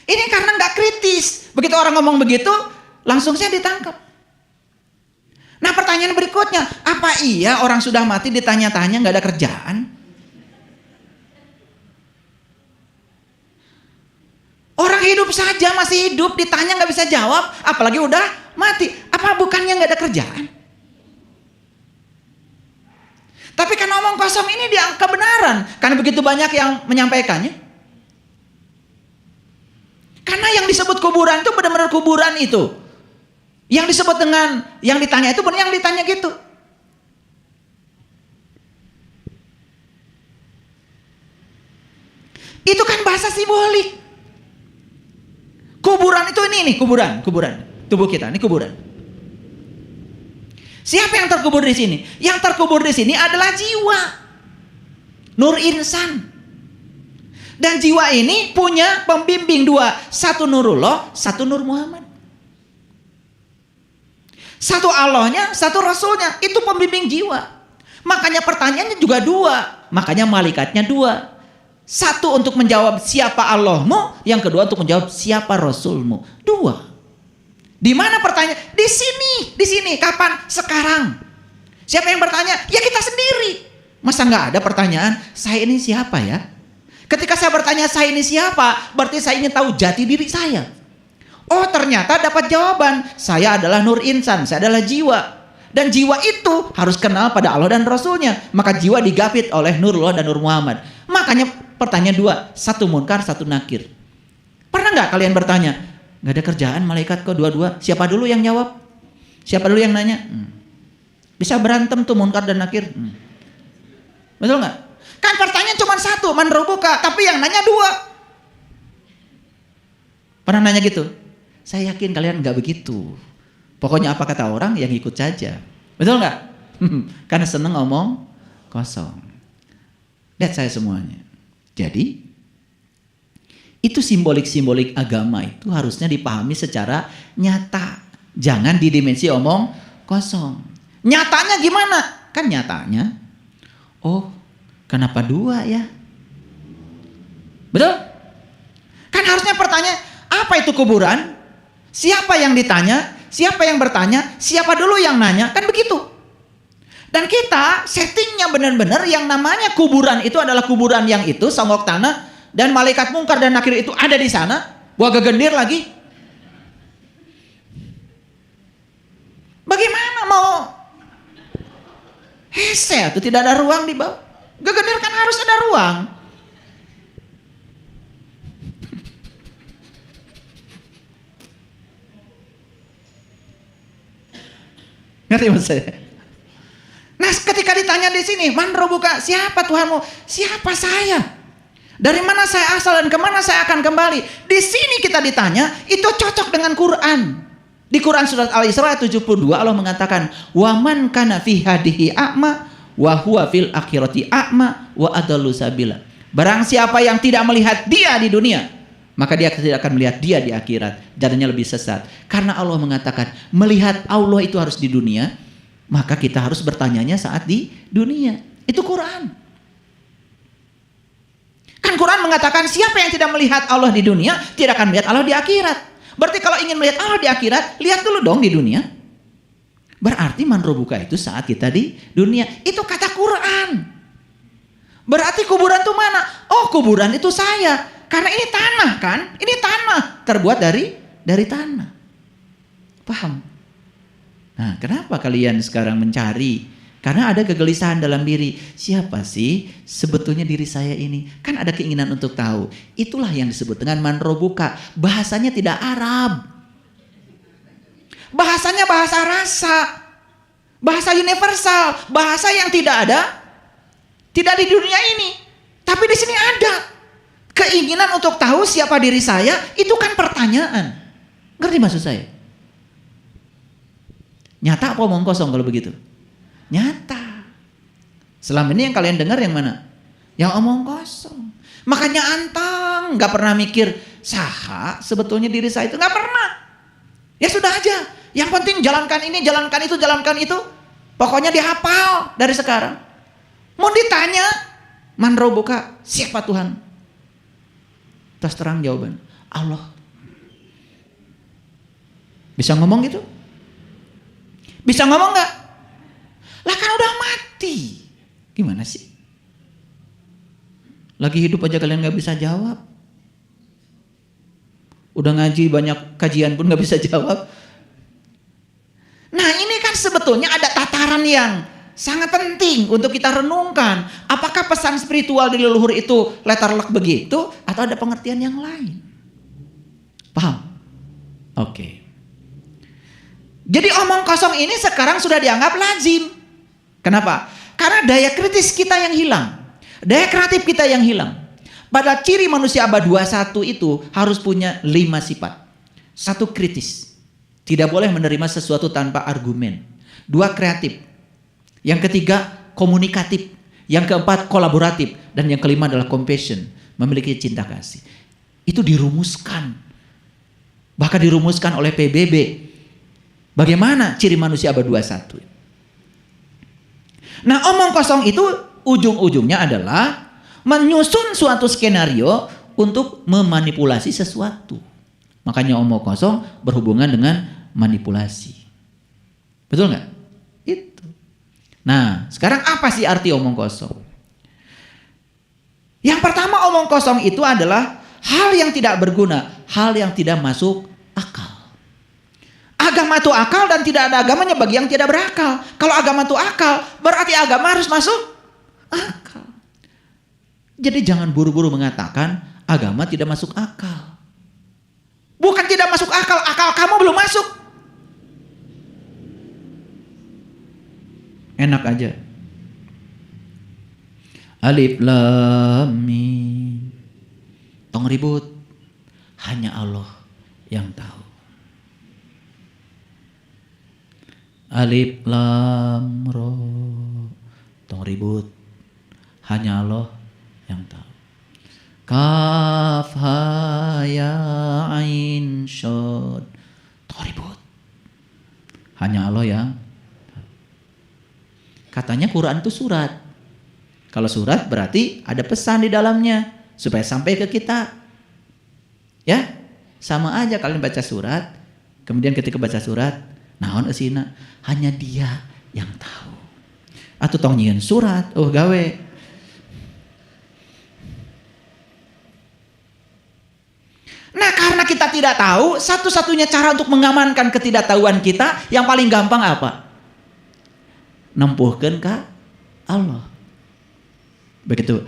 Ini karena gak kritis. Begitu orang ngomong begitu, langsung saya ditangkap. Nah pertanyaan berikutnya, apa iya orang sudah mati ditanya-tanya gak ada kerjaan? Orang hidup saja masih hidup ditanya gak bisa jawab, apalagi udah mati. Apa bukannya gak ada kerjaan? Tapi kan omong kosong ini dia kebenaran, karena begitu banyak yang menyampaikannya. Karena yang disebut kuburan itu benar-benar kuburan itu. Yang disebut dengan yang ditanya itu benar yang ditanya gitu. Itu kan bahasa simbolik. Kuburan itu ini nih, kuburan. Tubuh kita ini kuburan. Siapa yang terkubur di sini? Yang terkubur di sini adalah jiwa. Nur insan. Dan jiwa ini punya pembimbing dua. Satu Nurullah, satu Nur Muhammad. Satu Allahnya, satu Rasulnya. Itu pembimbing jiwa. Makanya pertanyaannya juga dua. Makanya malaikatnya dua. Satu untuk menjawab siapa Allahmu. Yang kedua untuk menjawab siapa Rasulmu. Dua. Di mana pertanyaan? Di sini. Di sini. Kapan? Sekarang. Siapa yang bertanya? Ya kita sendiri. Masa nggak ada pertanyaan? Saya ini siapa ya? Ketika saya bertanya saya ini siapa? Berarti saya ingin tahu jati diri saya. Oh ternyata dapat jawaban. Saya adalah nur insan. Saya adalah jiwa. Dan jiwa itu harus kenal pada Allah dan Rasulnya. Maka jiwa digapit oleh Nurullah dan Nur Muhammad. Makanya pertanyaan dua. Satu munkar, satu nakir. Pernah nggak kalian bertanya? Nggak ada kerjaan malaikat kok dua-dua. Siapa dulu yang jawab? Siapa dulu yang nanya? Bisa berantem tuh munkar dan nakir. Betul nggak? Kan pertanyaan cuma satu. Man rabbuka. Tapi yang nanya dua. Pernah nanya gitu? Saya yakin kalian nggak begitu. Pokoknya apa kata orang yang ikut saja. Betul nggak? Karena seneng ngomong kosong. Lihat saya semuanya. Jadi itu simbolik-simbolik agama itu harusnya dipahami secara nyata. Jangan di dimensi omong kosong. Nyatanya gimana? Kan nyatanya, oh kenapa dua ya? Betul? Kan harusnya pertanyaan, apa itu kuburan? Siapa yang ditanya? Siapa yang bertanya? Siapa dulu yang nanya? Kan begitu. Dan kita settingnya benar-benar yang namanya kuburan itu adalah kuburan yang itu, songgok tanah. Dan malaikat mungkar dan nakir itu ada di sana. Buah gegendir lagi. Bagaimana mau hese atau tidak ada ruang di bawah? Gegendir kan harus ada ruang. Ngerti maksud saya? Nah, ketika ditanya di sini, man rabbuka, siapa Tuhanmu? Siapa saya? Dari mana saya asal dan kemana saya akan kembali? Di sini kita ditanya, itu cocok dengan Quran. Di Quran surat Al-Isra 72 Allah mengatakan, wa man kana fi hadihi a'ma wa huwa fil akhirati a'ma wa adallu sabila. Barang siapa yang tidak melihat dia di dunia, maka dia tidak akan melihat dia di akhirat. Jalannya lebih sesat. Karena Allah mengatakan melihat Allah itu harus di dunia, maka kita harus bertanyanya saat di dunia. Itu Quran. Kan Quran mengatakan siapa yang tidak melihat Allah di dunia tidak akan melihat Allah di akhirat. Berarti kalau ingin melihat Allah di akhirat, lihat dulu dong di dunia. Berarti man rabbuka itu saat kita di dunia. Itu kata Quran. Berarti kuburan itu mana? Oh kuburan itu saya. Karena ini tanah kan, ini tanah terbuat dari tanah. Paham? Nah, kenapa kalian sekarang mencari? Karena ada kegelisahan dalam diri. Siapa sih sebetulnya diri saya ini? Kan ada keinginan untuk tahu. Itulah yang disebut dengan man rabbuka. Bahasanya tidak Arab. Bahasanya bahasa rasa. Bahasa universal, bahasa yang tidak ada, tidak di dunia ini. Tapi di sini ada. Keinginan untuk tahu siapa diri saya, itu kan pertanyaan. Ngerti maksud saya? Nyata apa omong kosong kalau begitu? Nyata. Selama ini yang kalian dengar yang mana? Yang omong kosong. Makanya antang, gak pernah mikir, saha sebetulnya diri saya itu, gak pernah. Ya sudah aja, yang penting jalankan ini, jalankan itu, jalankan itu. Pokoknya dihafal dari sekarang. Mau ditanya, man rabbuka, siapa Tuhan? Terus terang jawaban, Allah. Bisa ngomong gitu? Bisa ngomong gak? Lah kan udah mati. Gimana sih? Lagi hidup aja kalian gak bisa jawab. Udah ngaji banyak kajian pun gak bisa jawab. Nah ini kan sebetulnya ada tataran yang sangat penting untuk kita renungkan. Apakah pesan spiritual di leluhur itu letterlock begitu atau ada pengertian yang lain? Paham? Oke. Jadi omong kosong ini sekarang sudah dianggap lazim. Kenapa? Karena daya kritis kita yang hilang. Daya kreatif kita yang hilang. Pada ciri manusia abad 21 itu harus punya 5 sifat. 1, kritis. Tidak boleh menerima sesuatu tanpa argumen. 2, kreatif. Yang ketiga, komunikatif. Yang keempat, kolaboratif. Dan yang kelima adalah compassion. Memiliki cinta kasih. Itu dirumuskan. Bahkan dirumuskan oleh PBB. Bagaimana ciri manusia abad 21? Nah, omong kosong itu ujung-ujungnya adalah menyusun suatu skenario untuk memanipulasi sesuatu. Makanya omong kosong berhubungan dengan manipulasi. Betul nggak? Itu. Nah, sekarang apa sih arti omong kosong? Yang pertama, omong kosong itu adalah hal yang tidak berguna, hal yang tidak masuk akal. Agama itu akal dan tidak ada agamanya bagi yang tidak berakal. Kalau agama itu akal, berarti agama harus masuk akal. Jadi jangan buru-buru mengatakan agama tidak masuk akal. Bukan tidak masuk akal, akal kamu belum masuk. Enak aja. Alif lam mim. Tong ribut. Hanya Allah yang tahu. Alif lam ra. Tong ribut. Hanya Allah yang tahu. Kaf ha ya ain shad. Tong ribut. Hanya Allah yang tahu. Katanya Quran itu surat. Kalau surat berarti ada pesan di dalamnya supaya sampai ke kita. Ya, sama aja kalian baca surat, kemudian ketika baca surat, naon eusina? Hanya Dia yang tahu. Atuh tong nyieun surat, gawe. Nah, karena kita tidak tahu, satu-satunya cara untuk mengamankan ketidaktahuan kita yang paling gampang apa? Nempuhkeun ka Allah. Begitu,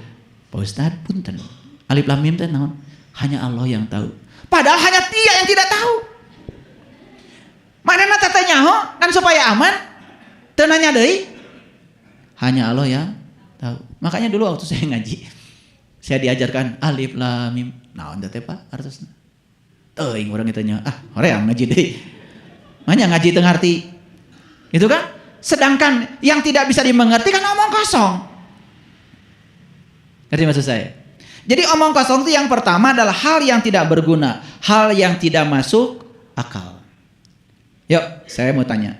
Pak Ustadz punten. Alif lam mim teh naon? Hanya Allah yang tahu. Padahal hanya Dia yang tidak tahu. Manehna teh nyaho kan supaya aman. Teu nanya deui. Hanya Allah yang tahu. Makanya dulu waktu saya ngaji, saya diajarkan alif lam mim. Naon teh Pak artosna? Teuing urang ditanya, hoream ngaji deui. Manya ngaji teu ngarti. Itu kan? Sedangkan yang tidak bisa dimengerti kan omong kosong. Ngerti maksud saya? Jadi omong kosong itu yang pertama adalah hal yang tidak berguna, hal yang tidak masuk akal. Yuk, saya mau tanya.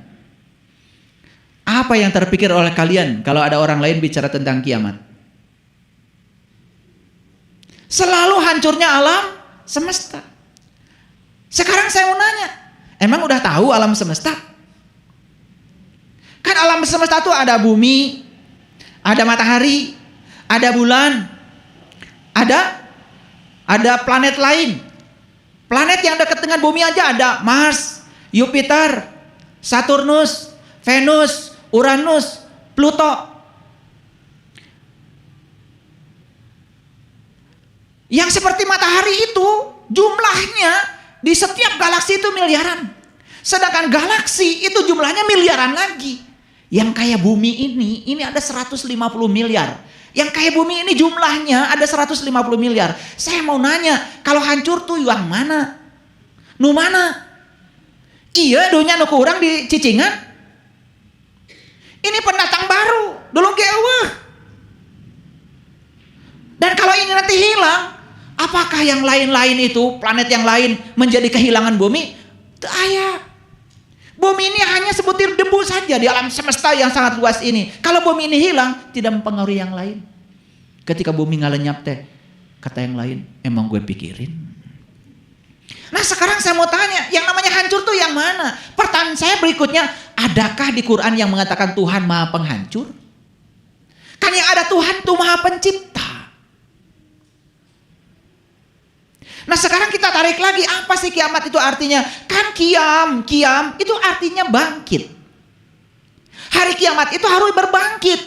Apa yang terpikir oleh kalian kalau ada orang lain bicara tentang kiamat? Selalu hancurnya alam semesta. Sekarang saya mau nanya, emang udah tahu alam semesta? Kan alam semesta itu ada bumi, ada matahari, ada bulan, ada planet lain. Planet yang dekat dengan bumi aja ada Mars, Jupiter, Saturnus, Venus, Uranus, Pluto. Yang seperti matahari itu jumlahnya di setiap galaksi itu miliaran. Sedangkan galaksi itu jumlahnya miliaran lagi. Yang kayak bumi ini ada 150 miliar. Yang kayak bumi ini jumlahnya ada 150 miliar. Saya mau nanya, kalau hancur tuh yang mana? Nu mana? Iya, dunia nu kurang di Cicingan. Ini pendatang baru, dulu ge eueuh. Dan kalau ini nanti hilang, apakah yang lain-lain itu, planet yang lain menjadi kehilangan bumi? Teu aya. Bumi ini hanya sebutir debu saja di alam semesta yang sangat luas ini. Kalau bumi ini hilang, tidak mempengaruhi yang lain. Ketika bumi ngalenyap teh, kata yang lain, emang gue pikirin. Nah sekarang saya mau tanya, yang namanya hancur tuh yang mana? Pertanyaan saya berikutnya, adakah di Quran yang mengatakan Tuhan Maha Penghancur? Kan yang ada Tuhan tuh Maha Pencipta. Nah sekarang kita tarik lagi, apa sih kiamat itu artinya? Kan kiam itu artinya bangkit. Hari kiamat itu harus berbangkit.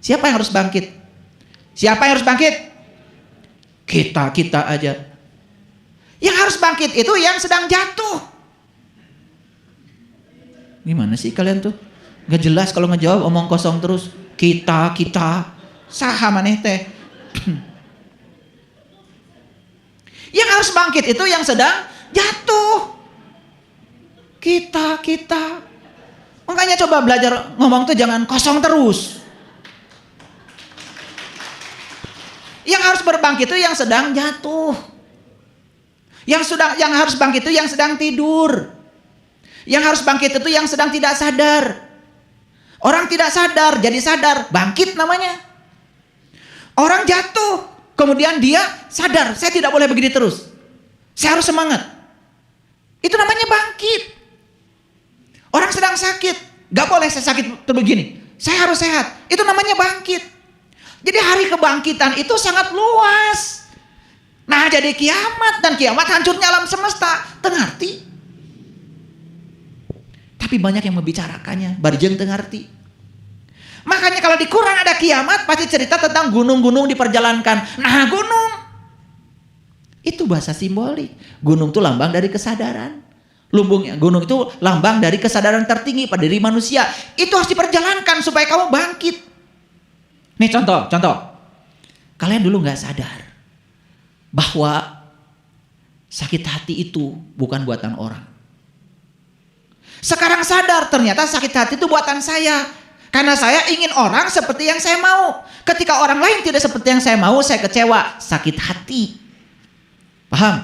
Siapa yang harus bangkit? Siapa yang harus bangkit? Kita aja. Yang harus bangkit itu yang sedang jatuh. Gimana sih kalian tuh? Gak jelas kalau ngejawab, omong kosong terus. Kita. Saha maneh teh. Yang harus bangkit itu yang sedang jatuh. Kita. Makanya coba belajar ngomong tuh jangan kosong terus. Yang harus berbangkit itu yang sedang jatuh. Yang harus bangkit itu yang sedang tidur. Yang harus bangkit itu yang sedang tidak sadar. Orang tidak sadar jadi sadar, bangkit namanya. Orang jatuh, kemudian dia sadar, saya tidak boleh begini terus. Saya harus semangat. Itu namanya bangkit. Orang sedang sakit, gak boleh saya sakit terus begini. Saya harus sehat. Itu namanya bangkit. Jadi hari kebangkitan itu sangat luas. Nah jadi kiamat, dan kiamat hancurnya alam semesta. Tengarti. Tapi banyak yang membicarakannya, barjeng tengarti. Makanya kalau di Quran ada kiamat, pasti cerita tentang gunung-gunung diperjalankan. Nah gunung, itu bahasa simbolik. Gunung itu lambang dari kesadaran. Gunung itu lambang dari kesadaran tertinggi pada diri manusia. Itu harus diperjalankan supaya kamu bangkit. Nih contoh. Kalian dulu gak sadar bahwa sakit hati itu bukan buatan orang. Sekarang sadar ternyata sakit hati itu buatan saya. Karena saya ingin orang seperti yang saya mau. Ketika orang lain tidak seperti yang saya mau, saya kecewa, sakit hati. Paham?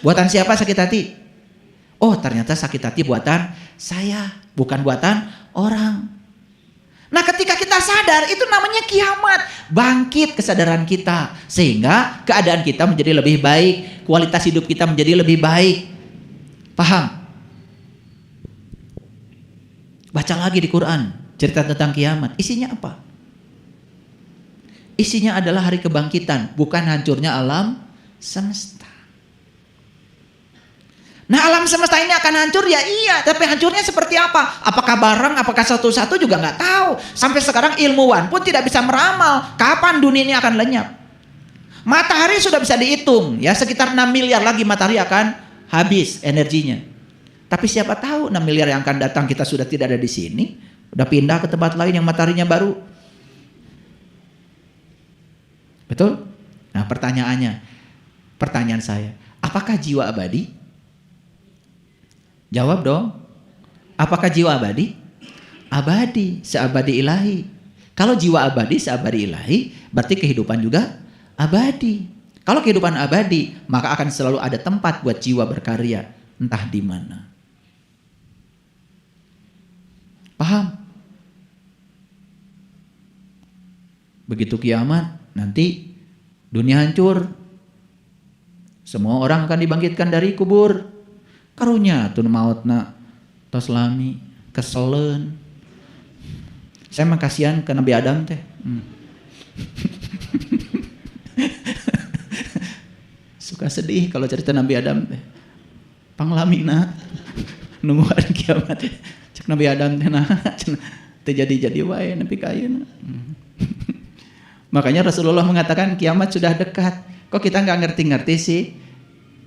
Buatan siapa sakit hati? Oh ternyata sakit hati buatan saya, bukan buatan orang. Nah ketika kita sadar, itu namanya kiamat. Bangkit kesadaran kita. Sehingga keadaan kita menjadi lebih baik. Kualitas hidup kita menjadi lebih baik. Paham? Baca lagi di Quran. Cerita tentang kiamat. Isinya apa? Isinya adalah hari kebangkitan. Bukan hancurnya alam semesta. Nah alam semesta ini akan hancur ya iya. Tapi hancurnya seperti apa? Apakah barang, apakah satu-satu juga gak tahu. Sampai sekarang ilmuwan pun tidak bisa meramal kapan dunia ini akan lenyap. Matahari sudah bisa dihitung. Ya sekitar 6 miliar lagi matahari akan habis energinya. Tapi siapa tahu 6 miliar yang akan datang kita sudah tidak ada di sini. Udah pindah ke tempat lain yang mataharinya baru. Betul? Nah pertanyaan saya. Apakah jiwa abadi? Jawab dong. Apakah jiwa abadi? Abadi, seabadi ilahi. Kalau jiwa abadi, seabadi ilahi, berarti kehidupan juga abadi. Kalau kehidupan abadi, maka akan selalu ada tempat buat jiwa berkarya, entah di mana. Paham? Begitu kiamat, nanti dunia hancur. Semua orang akan dibangkitkan dari kubur. Karunya tuh mautna tos lami keselen. Saya mah kasihan ke Nabi Adam teh. Suka sedih kalau cerita Nabi Adam teh. Panglamina nungguan kiamat teh. Cek Nabi Adam teh nah teu jadi wae nepi ka ayeuna. Makanya Rasulullah mengatakan kiamat sudah dekat. Kok kita nggak ngerti-ngerti sih?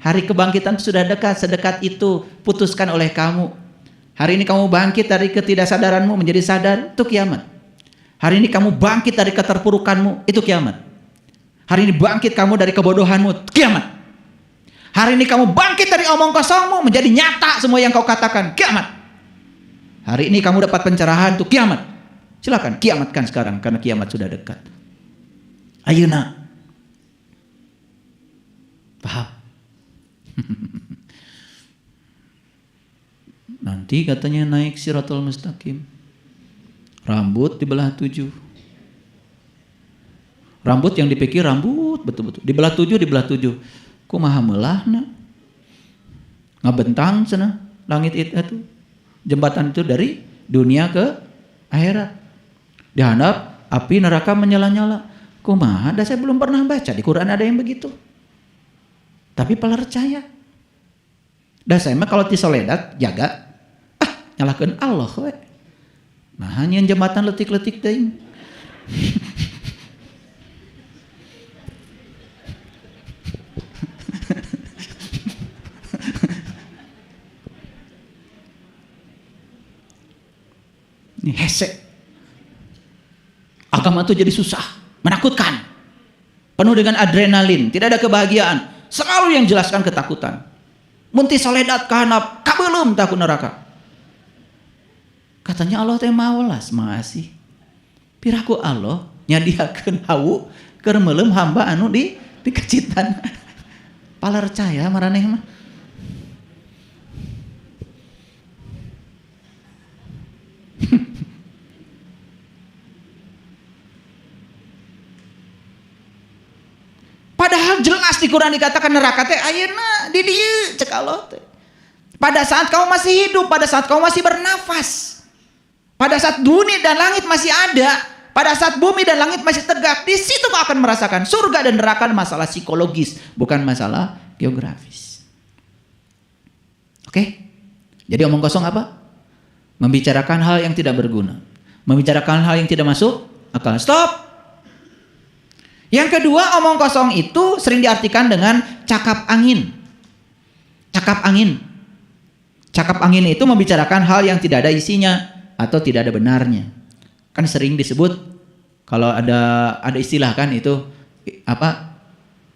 Hari kebangkitan sudah dekat, sedekat itu putuskan oleh kamu. Hari ini kamu bangkit dari ketidaksadaranmu menjadi sadar, itu kiamat. Hari ini kamu bangkit dari keterpurukanmu, itu kiamat. Hari ini bangkit kamu dari kebodohanmu, kiamat. Hari ini kamu bangkit dari omong kosongmu menjadi nyata semua yang kau katakan, kiamat. Hari ini kamu dapat pencerahan, itu kiamat. Silakan kiamatkan sekarang karena kiamat sudah dekat. Ayeuna Paham? Nanti katanya naik Siratul Mustaqim. Rambut dibelah 7. Rambut yang dipikir rambut betul-betul. Dibelah 7, dibelah 7. Kumaha meulahna? Ngabentang cenah langit itu. Jembatan itu dari dunia ke akhirat. Dihandap api neraka menyala-nyala. Kumaha? Dah saya belum pernah baca di Quran ada yang begitu. Tapi percaya. Dah saya mah kalau ti soledat jaga nyalakeun Allah we. Nah hanya jembatan letik-letik teuing. Ini hese. Agama itu jadi susah, menakutkan. Penuh dengan adrenalin, tidak ada kebahagiaan. Selalu yang jelaskan ketakutan. Munti soledat kahanap kabeulem takut neraka. Katanya Allah teh mawelas masih. Piraku Allah nyadiakeun hawu keur meuleum hamba anu di kecitan. Palercaya maraneh mah. Padahal jelas di Quran dikatakan neraka teh ayeuna di dieu cek Allah teh. Pada saat kamu masih hidup, pada saat kamu masih bernafas. Pada saat dunia dan langit masih ada, pada saat bumi dan langit masih tegak, di situ kau akan merasakan surga dan neraka masalah psikologis, bukan masalah geografis. Oke? Jadi omong kosong apa? Membicarakan hal yang tidak berguna. Membicarakan hal yang tidak masuk akal. Stop! Yang kedua, omong kosong itu sering diartikan dengan cakap angin. Cakap angin. Cakap angin itu membicarakan hal yang tidak ada isinya atau tidak ada benarnya. Kan sering disebut kalau ada istilah kan itu apa?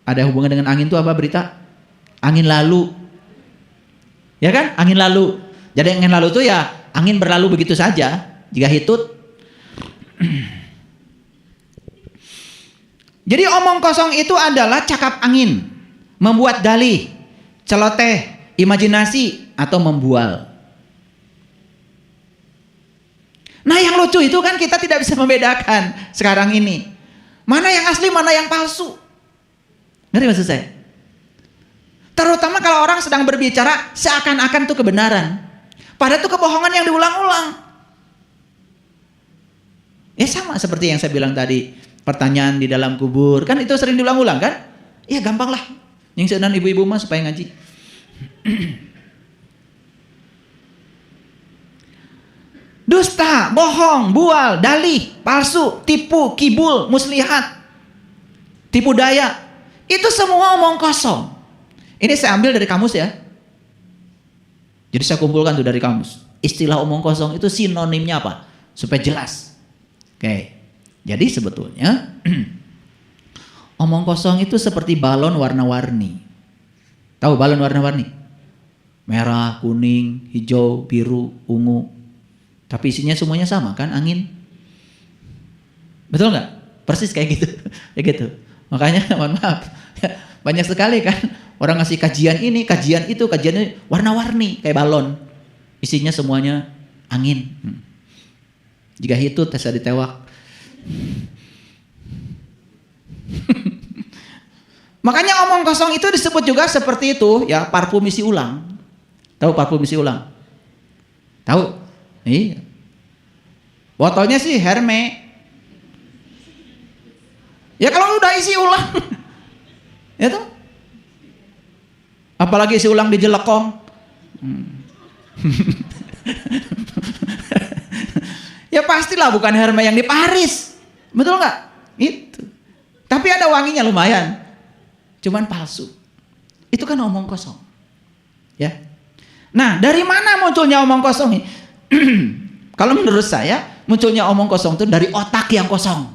Ada hubungan dengan angin itu apa berita? Angin lalu. Ya kan? Angin lalu. Jadi angin lalu itu ya angin berlalu begitu saja. Jika hitut. Jadi omong kosong itu adalah cakap angin, membuat dalih, celoteh, imajinasi atau membual. Nah yang lucu itu kan kita tidak bisa membedakan sekarang ini. Mana yang asli, mana yang palsu. Ngerti maksud saya? Terutama kalau orang sedang berbicara seakan-akan itu kebenaran. Padahal itu kebohongan yang diulang-ulang. Ya sama seperti yang saya bilang tadi. Pertanyaan di dalam kubur. Kan itu sering diulang-ulang kan? Iya gampang lah. Yang seunan ibu-ibu mah supaya ngaji. Dusta, bohong, bual, dalih, palsu, tipu, kibul, muslihat, tipu daya. Itu semua omong kosong. Ini saya ambil dari kamus ya. Jadi saya kumpulkan tuh dari kamus. Istilah omong kosong itu sinonimnya apa? Supaya jelas. Oke. Jadi sebetulnya omong kosong itu seperti balon warna-warni. Tahu balon warna-warni? Merah, kuning, hijau, biru, ungu. Tapi isinya semuanya sama kan, angin. Betul nggak? Persis kayak gitu. Ya gitu. Makanya mohon maaf. Banyak sekali kan orang ngasih kajian ini, kajian itu, kajian ini warna-warni kayak balon. Isinya semuanya angin. Jika hitut tes ditewak. Makanya omong kosong itu disebut juga seperti itu ya, parfum isi ulang. Tahu parfum isi ulang? Tahu? Iya. Botolnya sih Hermes. Ya kalau udah isi ulang. Ya tuh. Apalagi isi ulang di jelekong. Ya pastilah bukan Hermes yang di Paris. Betul nggak? Itu. Tapi ada wanginya lumayan. Cuman palsu. Itu kan omong kosong. Ya. Nah, dari mana munculnya omong kosong ini? Kalau menurut saya, munculnya omong kosong itu dari otak yang kosong.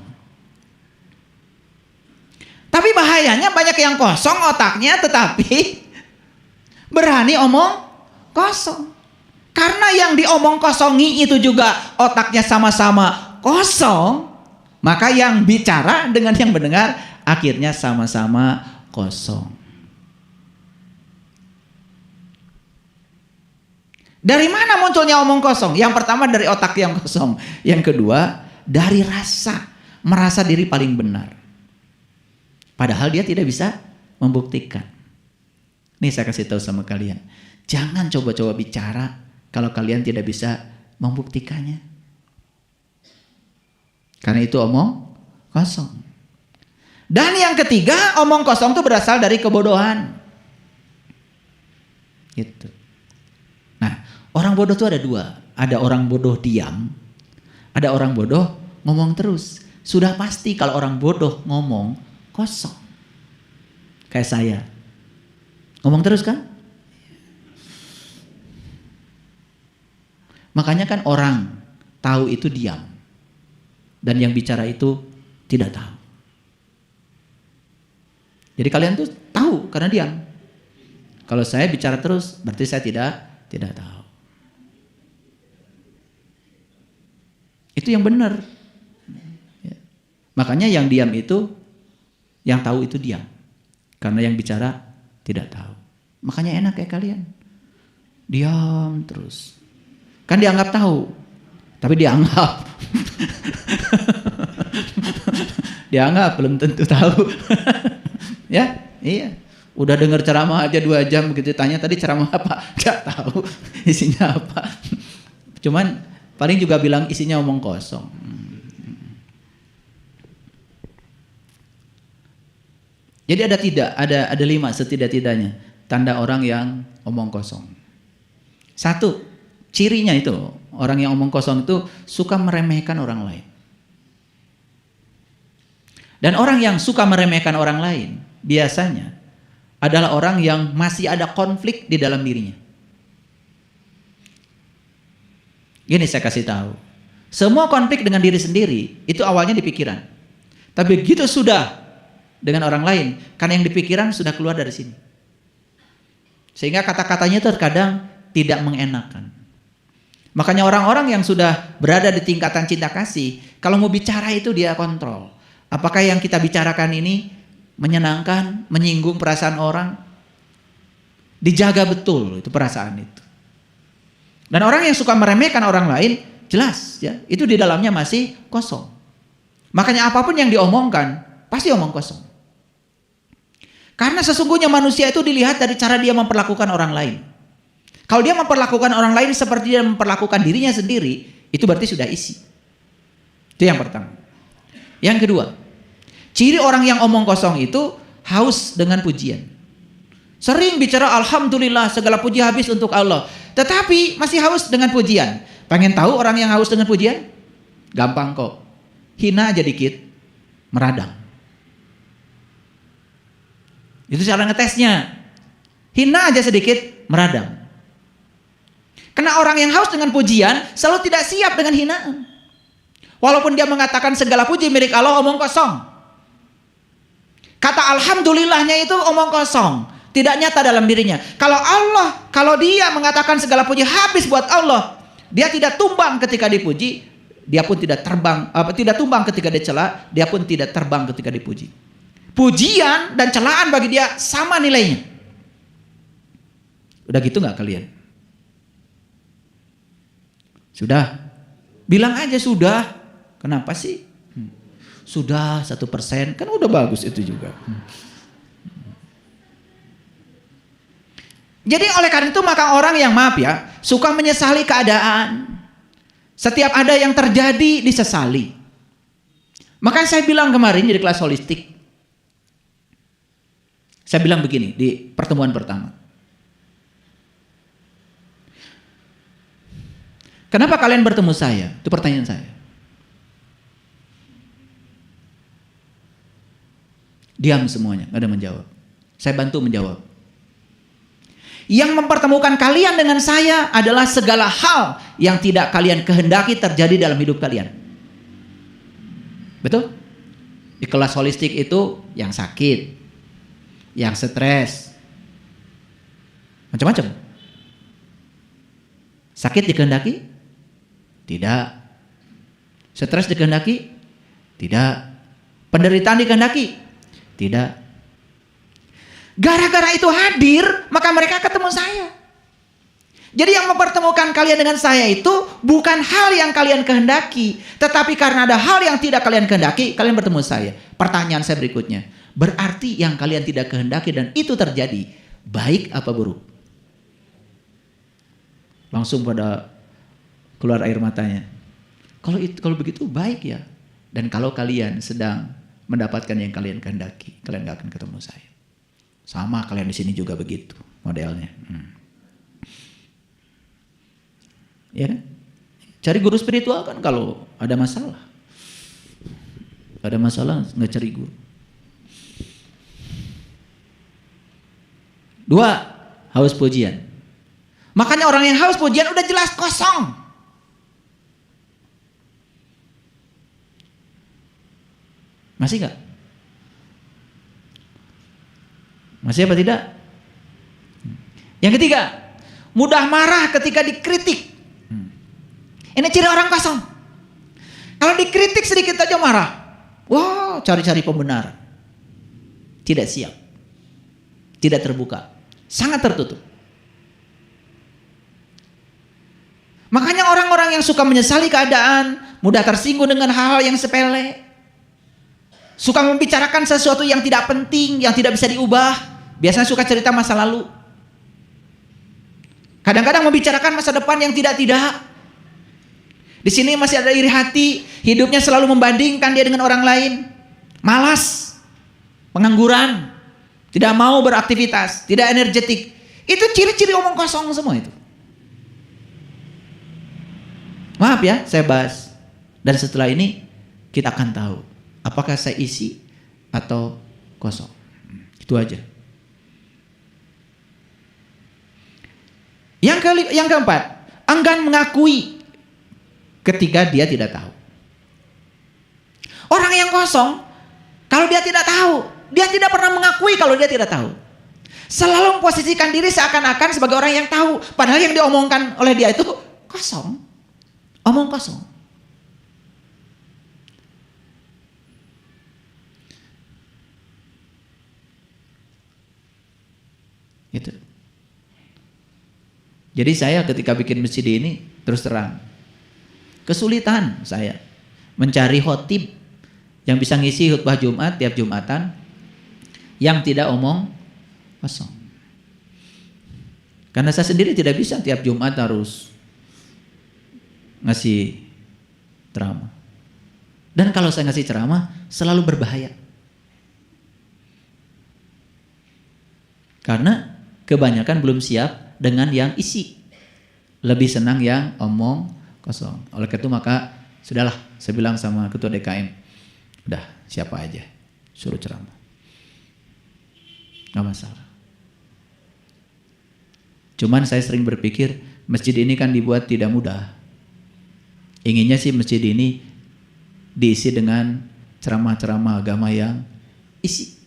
Tapi bahayanya banyak yang kosong otaknya tetapi berani omong kosong. Karena yang diomong kosongi itu juga otaknya sama-sama kosong, maka yang bicara dengan yang mendengar akhirnya sama-sama kosong. Dari mana munculnya omong kosong? Yang pertama dari otak yang kosong. Yang kedua dari rasa, merasa diri paling benar. Padahal dia tidak bisa membuktikan. Nih saya kasih tahu sama kalian. Jangan coba-coba bicara kalau kalian tidak bisa membuktikannya. Karena itu omong kosong. Dan yang ketiga, omong kosong itu berasal dari kebodohan. Gitu. Nah, orang bodoh itu ada dua. Ada orang bodoh diam, ada orang bodoh ngomong terus. Sudah pasti kalau orang bodoh ngomong kosong. Kayak saya. Ngomong terus kan? Makanya kan orang tahu itu diam. Dan yang bicara itu tidak tahu. Jadi kalian tuh tahu karena diam. Kalau saya bicara terus berarti saya tidak tahu. Itu yang benar. Ya. Makanya yang diam itu, yang tahu itu diam. Karena yang bicara tidak tahu. Makanya enak kayak kalian. Diam terus. Kan dianggap tahu. Tapi dianggap. Dianggap belum tentu tahu. Ya, iya. Udah dengar ceramah aja 2 jam begitu tanya tadi ceramah apa? Gak tahu isinya apa. Cuman paling juga bilang isinya omong kosong. Jadi ada 5 setidak-tidaknya tanda orang yang omong kosong. 1, cirinya itu orang yang omong kosong itu suka meremehkan orang lain. Dan orang yang suka meremehkan orang lain biasanya adalah orang yang masih ada konflik di dalam dirinya. Gini saya kasih tahu. Semua konflik dengan diri sendiri itu awalnya di pikiran. Tapi begitu sudah dengan orang lain, karena yang di pikiran sudah keluar dari sini. Sehingga kata-katanya terkadang tidak mengenakan. Makanya orang-orang yang sudah berada di tingkatan cinta kasih, kalau mau bicara itu dia kontrol. Apakah yang kita bicarakan ini menyenangkan, menyinggung perasaan orang? Dijaga betul itu perasaan itu. Dan orang yang suka meremehkan orang lain, jelas ya, itu di dalamnya masih kosong. Makanya apapun yang diomongkan, pasti omong kosong. Karena sesungguhnya manusia itu dilihat dari cara dia memperlakukan orang lain. Kalau dia memperlakukan orang lain seperti dia memperlakukan dirinya sendiri, itu berarti sudah isi. Itu yang pertama. Yang kedua, ciri orang yang omong kosong itu haus dengan pujian. Sering bicara alhamdulillah, segala puji habis untuk Allah. Tetapi masih haus dengan pujian. Pengen tahu orang yang haus dengan pujian? Gampang kok. Hina aja dikit, meradang. Itu cara ngetesnya. Hina aja sedikit, meradang. Karena orang yang haus dengan pujian selalu tidak siap dengan hinaan. Walaupun dia mengatakan segala puji milik Allah, omong kosong. Kata alhamdulillahnya itu omong kosong, tidak nyata dalam dirinya. Kalau dia mengatakan segala puji habis buat Allah, dia tidak tumbang ketika dipuji, dia pun tidak tumbang ketika dicela, dia pun tidak terbang ketika dipuji. Pujian dan celaan bagi dia sama nilainya. Udah gitu nggak kalian? Sudah? Bilang aja sudah. Kenapa sih? Sudah 1%, kan udah bagus itu juga. Jadi oleh karena itu maka orang yang maaf ya, suka menyesali keadaan. Setiap ada yang terjadi disesali. Makanya saya bilang kemarin di kelas holistik. Saya bilang begini di pertemuan pertama. Kenapa kalian bertemu saya? Itu pertanyaan saya. Diam semuanya, gak ada menjawab. Saya bantu menjawab. Yang mempertemukan kalian dengan saya adalah segala hal yang tidak kalian kehendaki terjadi dalam hidup kalian. Betul? Di kelas holistik itu yang sakit, yang stres, macam-macam. Sakit dikehendaki? Tidak. Stres dikehendaki? Tidak. Penderitaan dikehendaki? Tidak. Gara-gara itu hadir, maka mereka ketemu saya. Jadi yang mempertemukan kalian dengan saya itu bukan hal yang kalian kehendaki, tetapi karena ada hal yang tidak kalian kehendaki, kalian bertemu saya. Pertanyaan saya berikutnya, berarti yang kalian tidak kehendaki dan itu terjadi, baik apa buruk? Langsung pada keluar air matanya. Kalau begitu baik ya. Dan kalau kalian sedang mendapatkan yang kalian kehendaki, kalian gak akan ketemu saya. Sama kalian di sini juga begitu modelnya. Ya kan? Cari guru spiritual kan kalau ada masalah. Ada masalah nggak cari guru. 2, haus pujian. Makanya orang yang haus pujian udah jelas kosong. Masih nggak? Masih apa tidak? Yang ketiga, mudah marah ketika dikritik. Ini ciri orang kosong. Kalau dikritik sedikit aja marah. Wah, cari-cari pembenaran. Tidak siap. Tidak terbuka. Sangat tertutup. Makanya orang-orang yang suka menyesali keadaan, mudah tersinggung dengan hal-hal yang sepele. Suka membicarakan sesuatu yang tidak penting, yang tidak bisa diubah. Biasanya suka cerita masa lalu. Kadang-kadang membicarakan masa depan yang tidak-tidak. Di sini masih ada iri hati, hidupnya selalu membandingkan dia dengan orang lain. Malas, pengangguran, tidak mau beraktivitas, tidak energetik. Itu ciri-ciri omong kosong semua itu. Maaf ya, saya bahas. Dan setelah ini kita akan tahu apakah saya isi atau kosong. Itu aja. Yang keempat, enggan mengakui ketika dia tidak tahu. Orang yang kosong, kalau dia tidak tahu, dia tidak pernah mengakui kalau dia tidak tahu. Selalu memposisikan diri seakan-akan sebagai orang yang tahu, padahal yang diomongkan oleh dia itu kosong. Omong kosong. Gitu. Jadi saya ketika bikin masjid ini, terus terang, kesulitan saya mencari khotib yang bisa ngisi khutbah Jumat tiap Jumatan yang tidak omong kosong. Karena saya sendiri tidak bisa tiap Jumat harus ngasih ceramah. Dan kalau saya ngasih ceramah selalu berbahaya. Karena kebanyakan belum siap dengan yang isi. Lebih senang yang omong kosong. Oleh karena itu maka sudahlah, saya bilang sama ketua DKM, udah siapa aja suruh ceramah, nggak masalah. Cuman saya sering berpikir masjid ini kan dibuat tidak mudah. Inginnya sih masjid ini diisi dengan ceramah-ceramah agama yang isi.